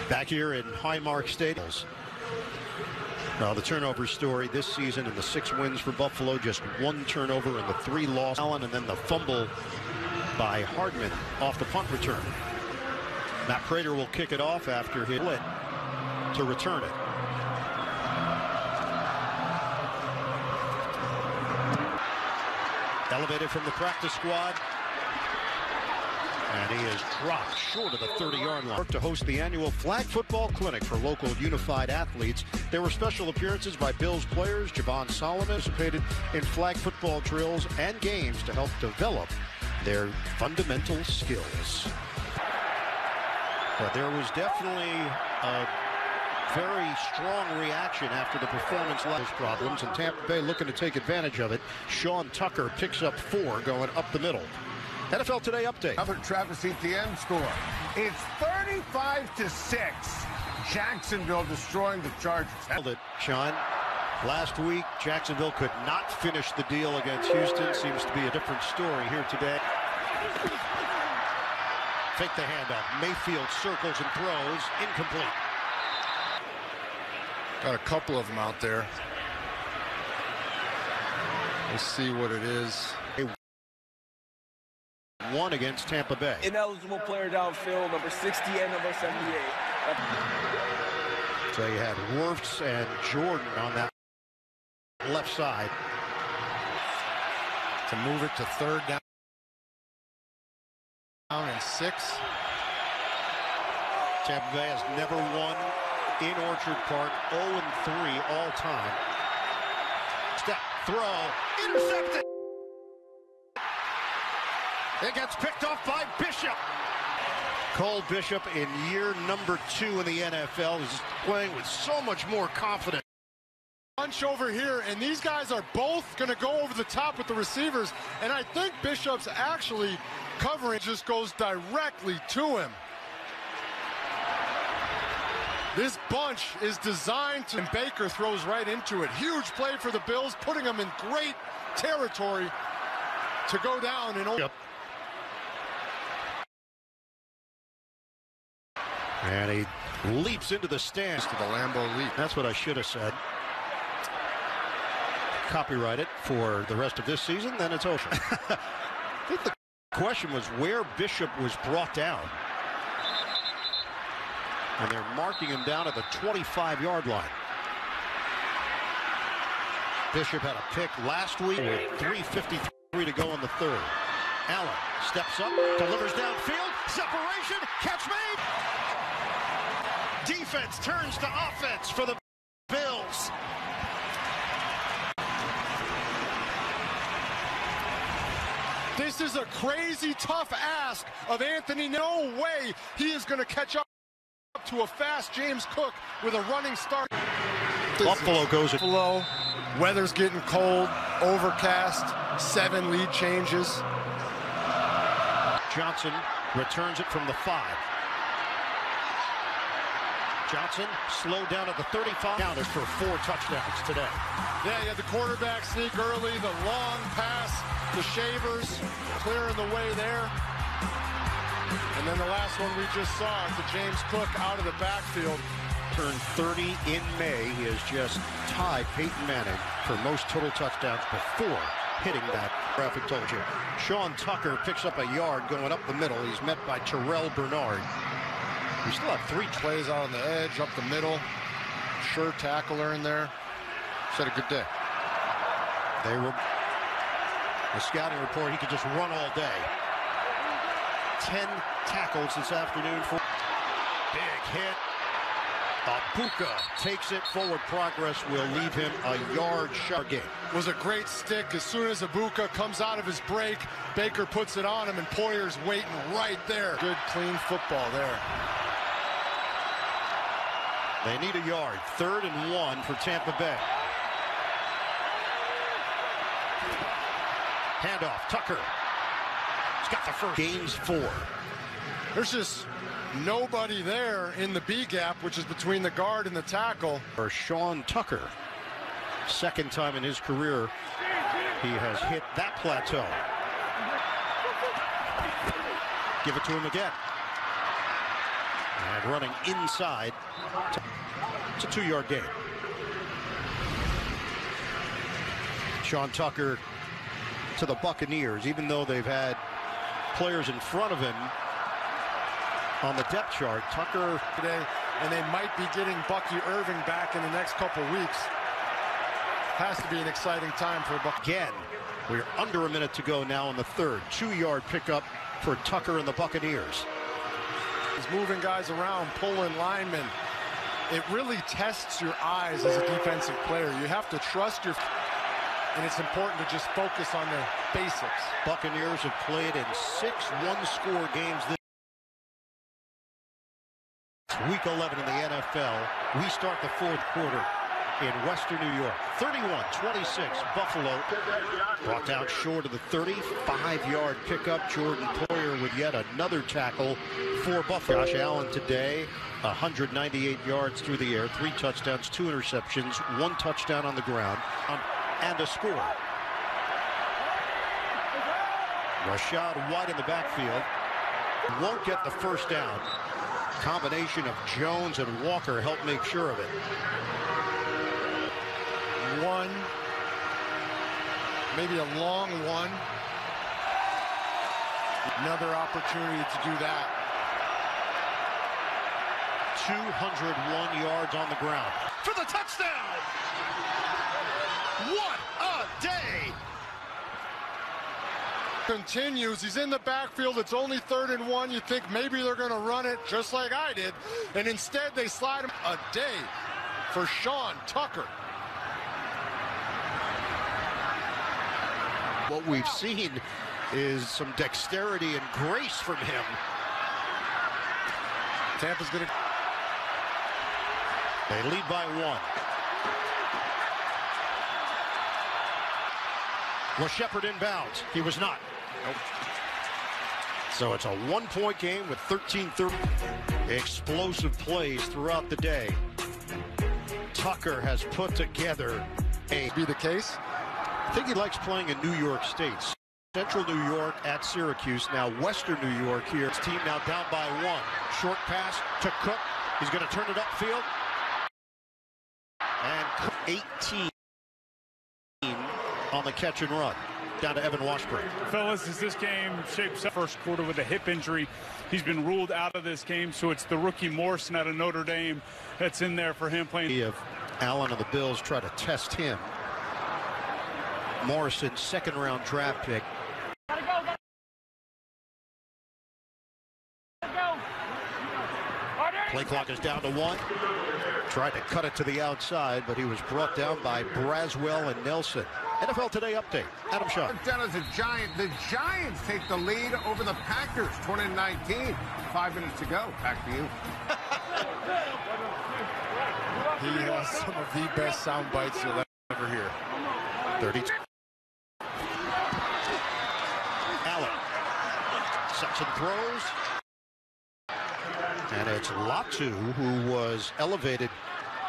Back here in Highmark Stadium. Now the turnover story this season in the 6 wins for Buffalo, just 1 turnover in the 3 losses. Allen, and then the fumble by Hardman off the punt return. Matt Prater will kick it off after his split to return it. Elevated from the practice squad. And he is dropped short of the 30-yard line. To host the annual Flag Football Clinic for local unified athletes. There were special appearances by Bills players. Javon Solomon participated in flag football drills and games to help develop their fundamental skills. But there was definitely a very strong reaction after the performance last problems, and Tampa Bay looking to take advantage of it. Sean Tucker picks up 4 going up the middle. NFL Today update. Another Travis Etienne score. It's 35-6. Jacksonville destroying the Chargers. Held it, Sean. Last week, Jacksonville could not finish the deal against Houston. Seems to be a different story here today. Fake the handoff. Mayfield circles and throws. Incomplete. Got a couple of them out there. We'll see what it is. One against Tampa Bay. Ineligible player downfield, number 60 and number 78. So you had Wirfs and Jordan on that left side. To move it to third down and 6. Tampa Bay has never won in Orchard Park. 0-3 all time. Step, throw, intercepted. It gets picked off by Bishop. Cole Bishop in year number 2 in the NFL is playing with so much more confidence. Bunch over here, and these guys are both going to go over the top with the receivers, and I think Bishop's actually covering just goes directly to him. This bunch is designed to, and Baker throws right into it. Huge play for the Bills, putting them in great territory to go down and over. And he leaps into the stands. To the Lambeau leap. That's what I should have said. Copyright it for the rest of this season, then it's over. I think the question was where Bishop was brought down. And they're marking him down at the 25-yard line. Bishop had a pick last week with 3:53 to go in the third. Allen steps up, delivers downfield, separation, catch made. Defense turns to offense for the Bills. This is a crazy tough ask of Anthony. No way he is going to catch up to a fast James Cook with a running start. Buffalo goes. Buffalo. Weather's getting cold, overcast, 7 lead changes. Johnson returns it from the 5. Johnson slowed down at the 35. Counters for 4 touchdowns today. Yeah, you had the quarterback sneak early, the long pass, the Shavers clearing the way there. And then the last one we just saw to James Cook out of the backfield. Turned 30 in May. He has just tied Peyton Manning for most total touchdowns before hitting that graphic told you. Sean Tucker picks up a yard going up the middle. He's met by Terrell Bernard. We still have 3 plays out on the edge, up the middle. Sure tackler in there. Just had a good day. They were the scouting report. He could just run all day. 10 tackles this afternoon for big hit. Abuka takes it forward. Progress will leave him a yard short game. Was a great stick. As soon as Abuka comes out of his break, Baker puts it on him, and Poyer's waiting right there. Good, clean football there. They need a yard. 3rd and 1 for Tampa Bay. Handoff. Tucker. He's got the first. Gains 4. There's just nobody there in the B gap, which is between the guard and the tackle. For Sean Tucker. 2nd time in his career he has hit that plateau. Give it to him again. And running inside. It's a 2-yard gain. Sean Tucker to the Buccaneers, even though they've had players in front of him on the depth chart. Tucker today, and they might be getting Bucky Irving back in the next couple weeks. Has to be an exciting time for Buck. Again, we're under a minute to go now in the 3rd. 2-yard pickup for Tucker and the Buccaneers. He's moving guys around, pulling linemen. It really tests your eyes as a defensive player. You have to trust your... And it's important to just focus on the basics. Buccaneers have played in 6 one-score games this week 11 in the NFL. We start the 4th quarter in Western New York. 31-26, Buffalo brought down short of the 30. 5-yard pickup. Jordan Poyer with yet another tackle for Buffalo. Josh Allen today, 198 yards through the air, 3 touchdowns, 2 interceptions, 1 touchdown on the ground, and a score. Rashad White in the backfield. Won't get the first down. Combination of Jones and Walker helped make sure of it. 1, maybe a long one. Another opportunity to do that. 201 yards on the ground for the touchdown. What a day. Continues. He's in the backfield. It's only 3rd and 1. You think maybe they're going to run it just like I did. And instead they slide him. A day for Sean Tucker. What we've seen is some dexterity and grace from him. Tampa's going to... They lead by 1. Was Shepard inbounds? He was not. Nope. So it's a 1-point game with 13-30. Explosive plays throughout the day. Tucker has put together be the case. I think he likes playing in New York State. Central New York at Syracuse. Now Western New York here. His team now down by 1. Short pass to Cook. He's going to turn it upfield. And Cook 18 on the catch and run. Down to Evan Washburn. Fellas, as this game shapes up first quarter with a hip injury, he's been ruled out of this game, so it's the rookie Morrison out of Notre Dame that's in there for him playing. If Allen and the Bills try to test him. Morrison, 2nd-round draft pick. Play clock is down to 1. Tried to cut it to the outside, but he was brought down by Braswell and Nelson. NFL Today update. Adam Shaw. Down as a Giant. The Giants take the lead over the Packers, 20-19. 5 minutes to go. Back to you. He has some of the best sound bites you'll ever hear. 32. Allen. Sets and throws. And it's Latu, who was elevated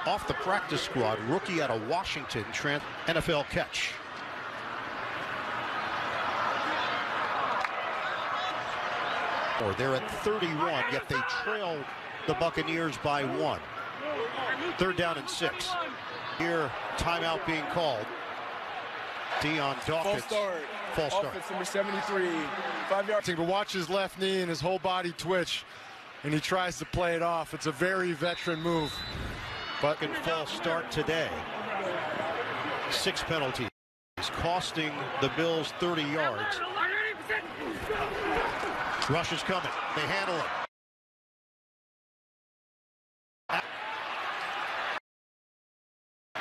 off the practice squad. Rookie out of Washington. NFL catch. Or they're at 31, yet they trailed the Buccaneers by 1. 3rd down and 6. Here, timeout being called. Deion Dawkins. False start. Offense number 73. 5 yards. To watch his left knee and his whole body twitch, and he tries to play it off. It's a very veteran move. But in false start today. 6 penalties, costing the Bills 30 yards. Rush is coming. They handle it.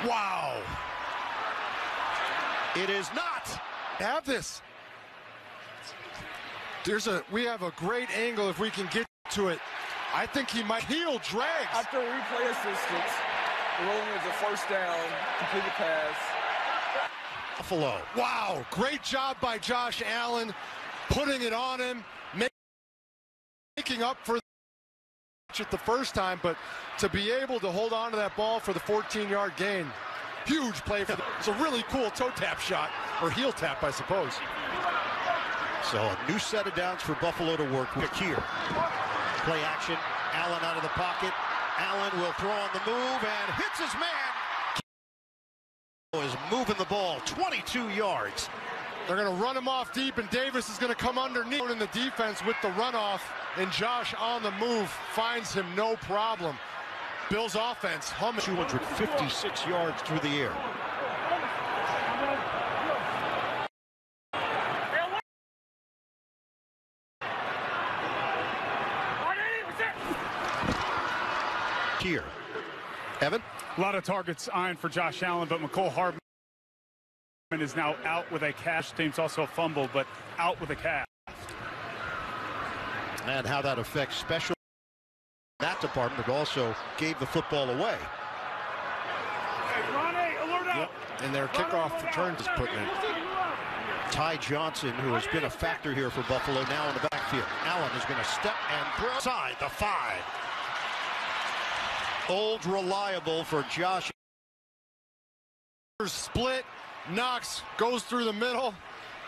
Wow. It is not. Have this. We have a great angle if we can get to it. I think he might heel drags. After replay assistance, the ruling is a 1st down, complete pass. Buffalo. Wow, great job by Josh Allen, putting it on him, making up for it the first time, but to be able to hold on to that ball for the 14-yard gain, huge play for it's a really cool toe tap shot, or heel tap, I suppose. So a new set of downs for Buffalo to work with here. Play action, Allen out of the pocket. Allen will throw on the move and hits his man. Is moving the ball 22 yards. They're going to run him off deep, and Davis is going to come underneath in the defense with the runoff, and Josh on the move finds him no problem. Bills offense humming. 256 yards through the air. Here, Evan. A lot of targets eyeing for Josh Allen, but McCole Hardman is now out with a cast. Team's also fumbled, but out with a cast. And how that affects special that department also gave the football away. Hey, Ronnie, alert out. Yep. And their kickoff return is putting in. Ty Johnson, who has been a factor here for Buffalo, now in the backfield. Allen is going to step and throw inside the 5. Old reliable for Josh. Split, Knox goes through the middle,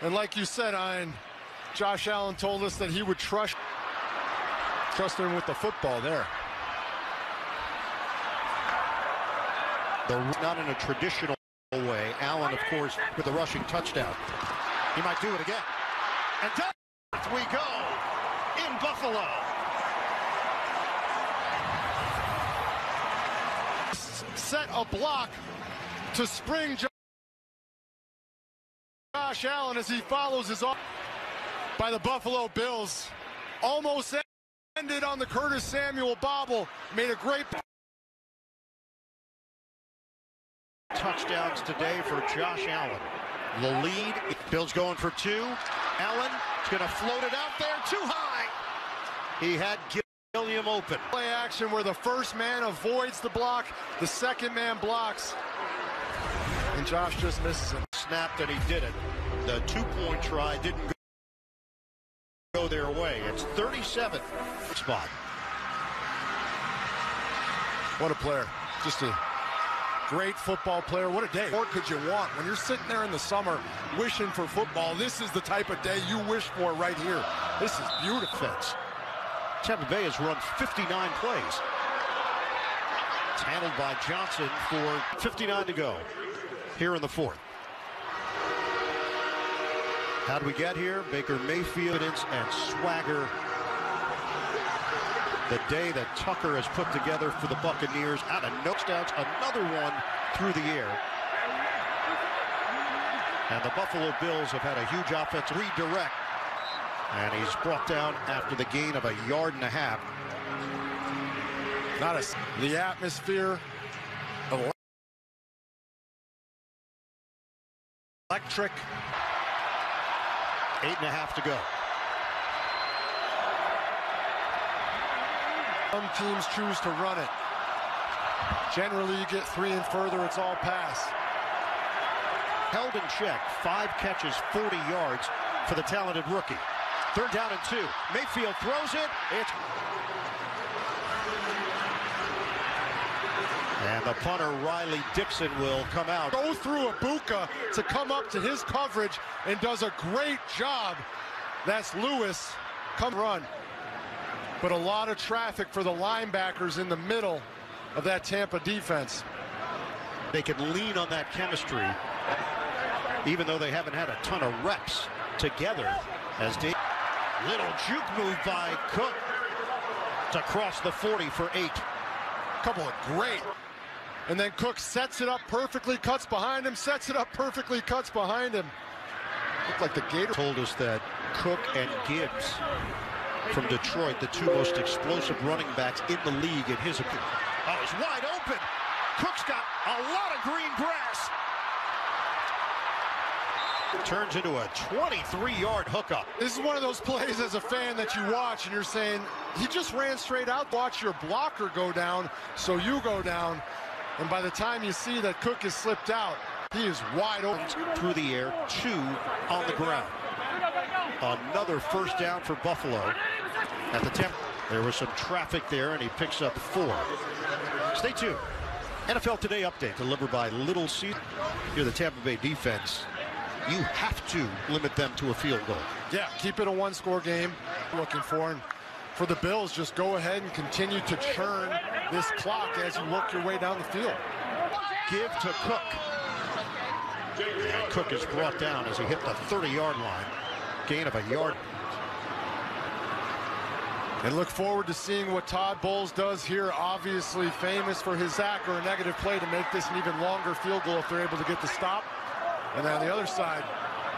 and like you said, Ian, Josh Allen told us that he would trust him with the football there. Not in a traditional way. Allen, of course, with a rushing touchdown. He might do it again. And we go in Buffalo. Set a block to spring Josh Allen as he follows his off by the Buffalo Bills. Almost ended on the Curtis Samuel bobble. Made a great touchdowns today for Josh Allen. The lead. Bills going for two. Allen is going to float it out there too high. He had Gilliam open. Play action where the first man avoids the block, the second man blocks, and Josh just misses it. Snapped and he did it. The two-point try didn't go their way. It's 37 spot. What a player. Just a great football player. What a day. What could you want? When you're sitting there in the summer wishing for football, this is the type of day you wish for right here. This is beautiful. Tampa Bay has run 59 plays. It's handled by Johnson for 59 to go here in the fourth. How do we get here? Baker Mayfield and swagger. The day that Tucker has put together for the Buccaneers. Out of no touchdowns, another one through the air. And the Buffalo Bills have had a huge offense redirect. And he's brought down after the gain of a yard and a half. The atmosphere. Electric. 8.5 to go. Some teams choose to run it. Generally, you get 3 and further, it's all pass. Held in check, 5 catches, 40 yards for the talented rookie. 3rd down and 2. Mayfield throws it. And the punter, Riley Dixon, will come out. Go through Ibuka to come up to his coverage and does a great job. That's Lewis. Come run. But a lot of traffic for the linebackers in the middle of that Tampa defense. They can lean on that chemistry, even though they haven't had a ton of reps together. As little juke move by Cook to cross the 40 for 8. Couple of great. And then Cook sets it up perfectly, cuts behind him, sets it up perfectly, cuts behind him. Looked like the Gator told us that Cook and Gibbs from Detroit, the 2 most explosive running backs in the league, in his opinion. Oh, he's wide open. Cook's got a lot of green grass. Turns into a 23-yard hookup. This is one of those plays as a fan that you watch and you're saying, he just ran straight out. Watch your blocker go down, so you go down. And by the time you see that Cook has slipped out, he is wide open. Through the air, 2 on the ground. Another first down for Buffalo at the Tampa. There was some traffic there, and he picks up 4. Stay tuned. NFL Today update delivered by Little Caesar. Here, the Tampa Bay defense. You have to limit them to a field goal. Yeah, keep it a 1-score game. Looking for, and for the Bills, just go ahead and continue to churn this clock as you work your way down the field. Give to Cook. And Cook is brought down as he hit the 30-yard line. Gain of a yard. And look forward to seeing what Todd Bowles does here. Obviously famous for his sack or a negative play to make this an even longer field goal if they're able to get the stop. And then on the other side,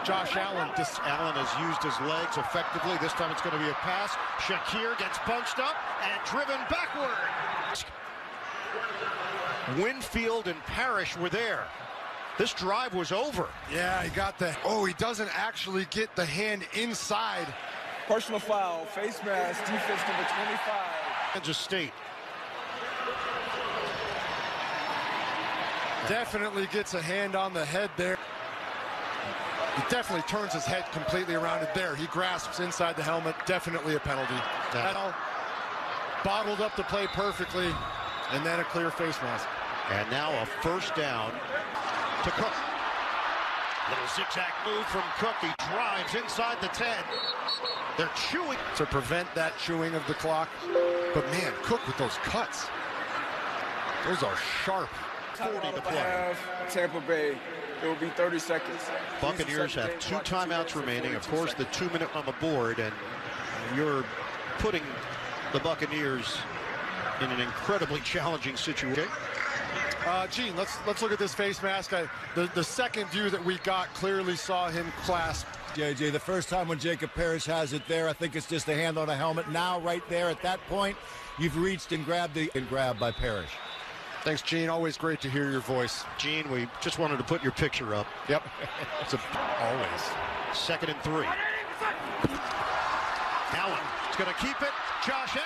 Josh Allen. Allen has used his legs effectively. This time it's going to be a pass. Shakir gets bunched up and driven backward. Winfield and Parrish were there. This drive was over. Yeah, he got the... Oh, he doesn't actually get the hand inside. Personal foul, face mask, defense number 25. Kansas State. Definitely gets a hand on the head there. He definitely turns his head completely around it there. He grasps inside the helmet. Definitely a penalty. Bottled up the play perfectly, and then a clear face mask. And now a first down to Cook. Little zigzag move from Cook. He drives inside the 10. They're chewing to prevent that chewing of the clock. But man, Cook with those cuts. Those are sharp. 4:40 to play. Tampa Bay, it will be 30 seconds. Buccaneers have 2 timeouts remaining. Of course, the 2-minute on the board, and you're putting the Buccaneers in an incredibly challenging situation. Gene, let's look at this face mask. The second view that we got clearly saw him clasp. JJ, the first time when Jacob Parrish has it there, I think it's just a hand on a helmet. Now, right there at that point, you've reached and grabbed by Parrish. Thanks, Gene. Always great to hear your voice. Gene, we just wanted to put your picture up. Yep. Always. 2nd and 3. Allen is going to keep it. Josh Allen.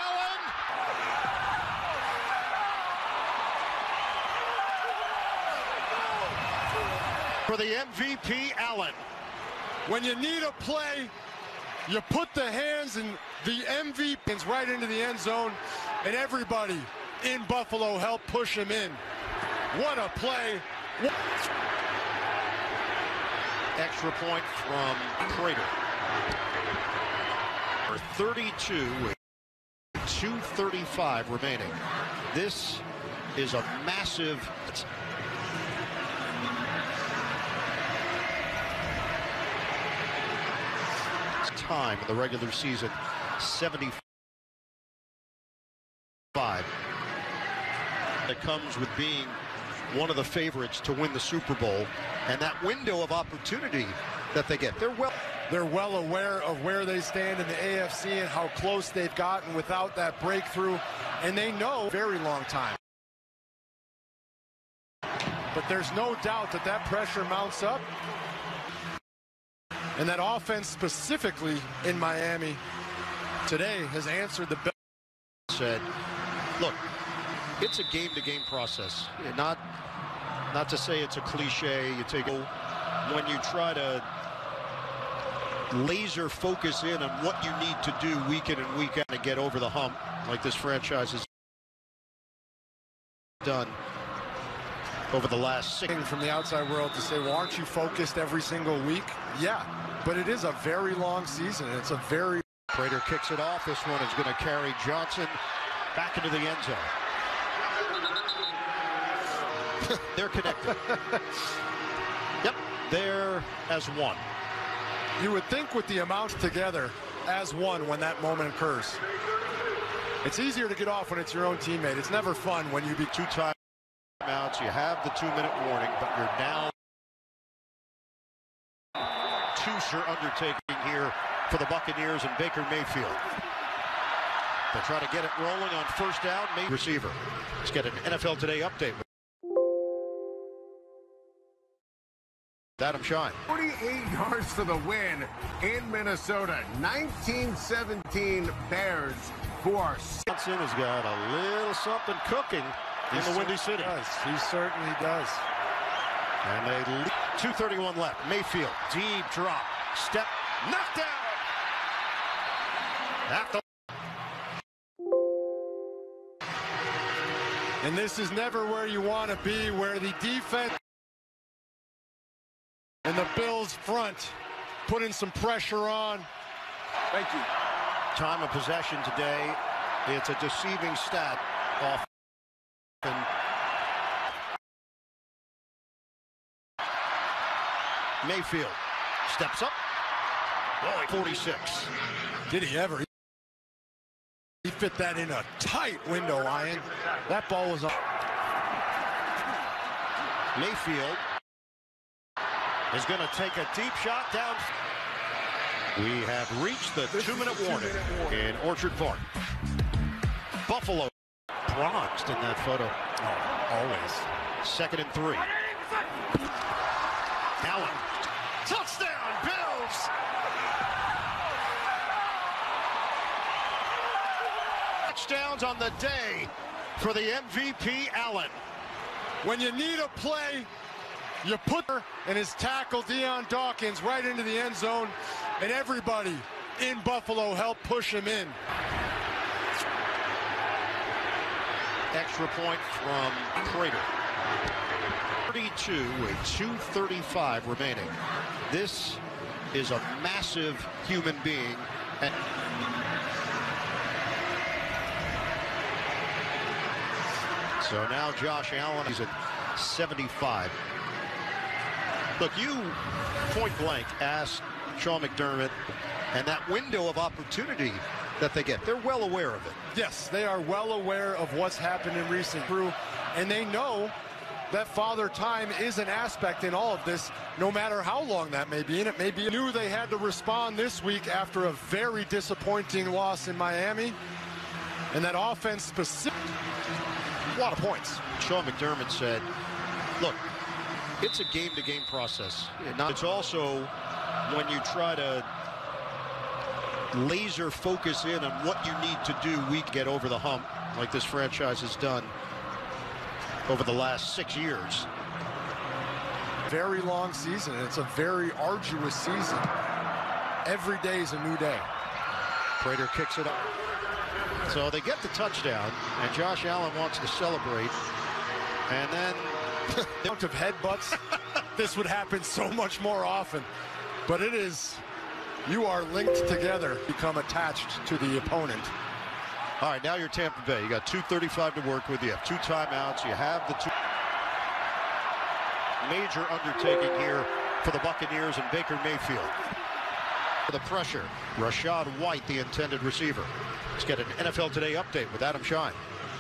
For the MVP, Allen. When you need a play, you put the hands and the MVP right into the end zone, and everybody in Buffalo helped push him in. What a play. Extra point from Prater. 32 with 2:35 remaining. This is a massive time in the regular season, 75. That comes with being one of the favorites to win the Super Bowl, and that window of opportunity that they get. They're well aware of where they stand in the AFC and how close they've gotten without that breakthrough, and they know very long time. But there's no doubt that that pressure mounts up. And that offense specifically in Miami today has answered the bell. Said, look, it's a game-to-game process. Not to say it's a cliche. You take when you try to laser focus in on what you need to do week in and week out to get over the hump, like this franchise has done over the last 6. From the outside world to say, well, aren't you focused every single week? Yeah, but it is a very long season. It's a very... Prater kicks it off. This one is going to carry Johnson back into the end zone. They're connected. Yep, they're as one. You would think with the amounts together as one when that moment occurs. It's easier to get off when it's your own teammate. It's never fun when you be 2 timeouts. You have the 2-minute warning, but you're down. 2-shot undertaking here for the Buccaneers and Baker Mayfield. They try to get it rolling on first down. Receiver. Let's get an NFL Today update. Adam Shine. 48 yards to the win in Minnesota. 19-17 Bears, who are... Johnson has got a little something cooking in the Windy City. He certainly does. And they 2:31 left. Mayfield, deep drop, step, knockdown. And this is never where you want to be, where the defense and the Bills front putting some pressure on. Thank you. Time of possession today, it's a deceiving stat off. Mayfield steps up. 46. Did he ever? He fit that in a tight window, Ian. That ball was up. Mayfield is going to take a deep shot down. We have reached the 2-minute warning in Orchard Park. Buffalo bronzed in that photo. Oh, always. 2nd and 3. Allen. Touchdown, Bills! Touchdowns on the day for the MVP, Allen. When you need a play, you put her and his tackle, Deion Dawkins, right into the end zone, and everybody in Buffalo helped push him in. Extra point from Prater. 32 with 2:35 remaining. This is a massive human being. And So now Josh Allen, he's at 75. Look, you point blank asked Sean McDermott, and that window of opportunity that they get, they're well aware of it. Yes, they are well aware of what's happened in recent crew, and they know that father time is an aspect in all of this, no matter how long that may be. And it may be knew they had to respond this week after a very disappointing loss in Miami. And that offense specific, a lot of points. Sean McDermott said, look, it's a game-to-game process. It's also when you try to laser focus in on what you need to do, we get over the hump like this franchise has done over the last 6 years. Very long season. It's a very arduous season. Every day is a new day. Prater kicks it up. So they get the touchdown, and Josh Allen wants to celebrate. And then the amount of headbutts, this would happen so much more often. But it is, you are linked together, become attached to the opponent. All right, now you're Tampa Bay. You got 2:35 to work with. You have 2 timeouts. You have the 2. Major undertaking here for the Buccaneers and Baker Mayfield. The pressure. Rashad White, the intended receiver. Let's get an NFL Today update with Adam Shine.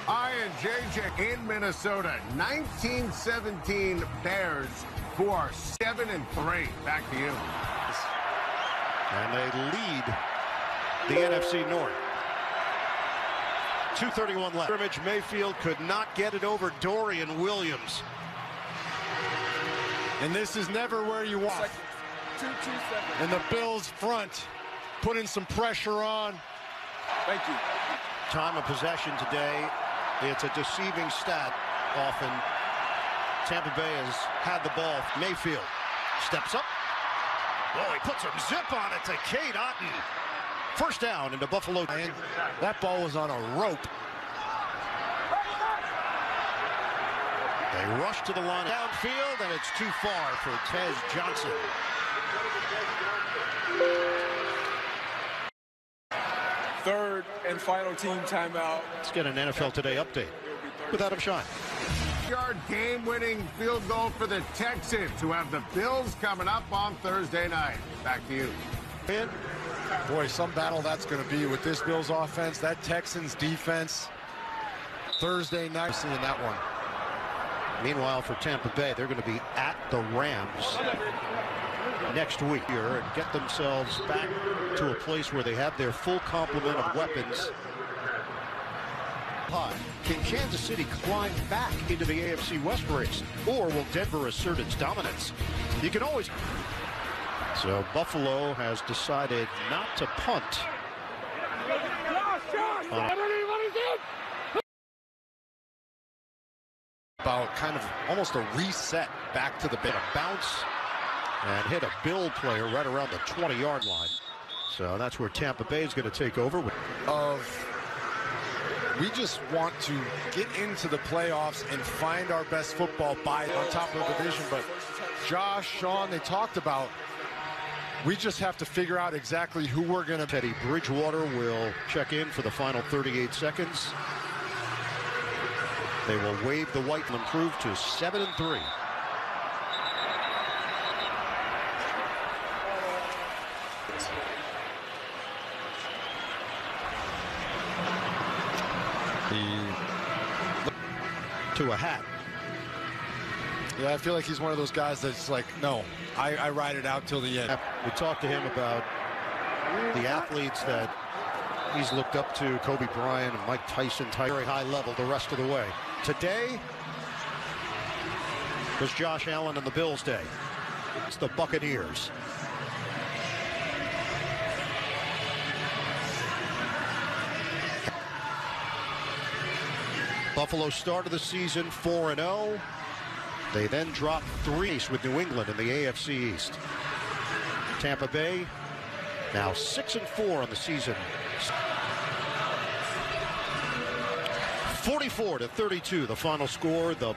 I and JJ in Minnesota. 1917 Bears, who are 7-3. Back to you. And they lead the NFC North. 2:31 left. Scrimmage, Mayfield could not get it over Dorian Williams. And this is never where you want. 2 seconds. And the Bills front putting some pressure on. Thank you. Time of possession today. It's a deceiving stat often. Tampa Bay has had the ball. Mayfield steps up. Oh, he puts some zip on it to Cade Otton. First down into Buffalo. That ball was on a rope. They rush to the line downfield, and it's too far for Tez Johnson. Third and final team timeout. Let's get an NFL Today update with Adam Shine. Yard game-winning field goal for the Texans, who have the Bills coming up on Thursday night. Back to you. Boy, some battle that's going to be with this Bills offense, that Texans defense. Thursday night, seeing that one. Meanwhile, for Tampa Bay, they're going to be at the Rams next week here and get themselves back to a place where they have their full complement of weapons. Can Kansas City climb back into the AFC West race, or will Denver assert its dominance? You can always... So Buffalo has decided not to punt. About kind of almost a reset back to the bit of bounce and hit a Bill player right around the 20-yard line. So that's where Tampa Bay is going to take over. We just want to get into the playoffs and find our best football by on top of the division. But Josh, Sean, they talked about we just have to figure out exactly who we're going to. Teddy Bridgewater will check in for the final 38 seconds. They will wave the white and improve to 7-3. To a hat. Yeah, I feel like he's one of those guys that's like, no, I ride it out till the end. We talked to him about the athletes that he's looked up to, Kobe Bryant and Mike Tyson, very high level the rest of the way. Today was Josh Allen and the Bills' day. It's the Buccaneers. Buffalo started the season 4-0. They then dropped 3 with New England in the AFC East. Tampa Bay now 6-4 on the season. 44-32, the final score. The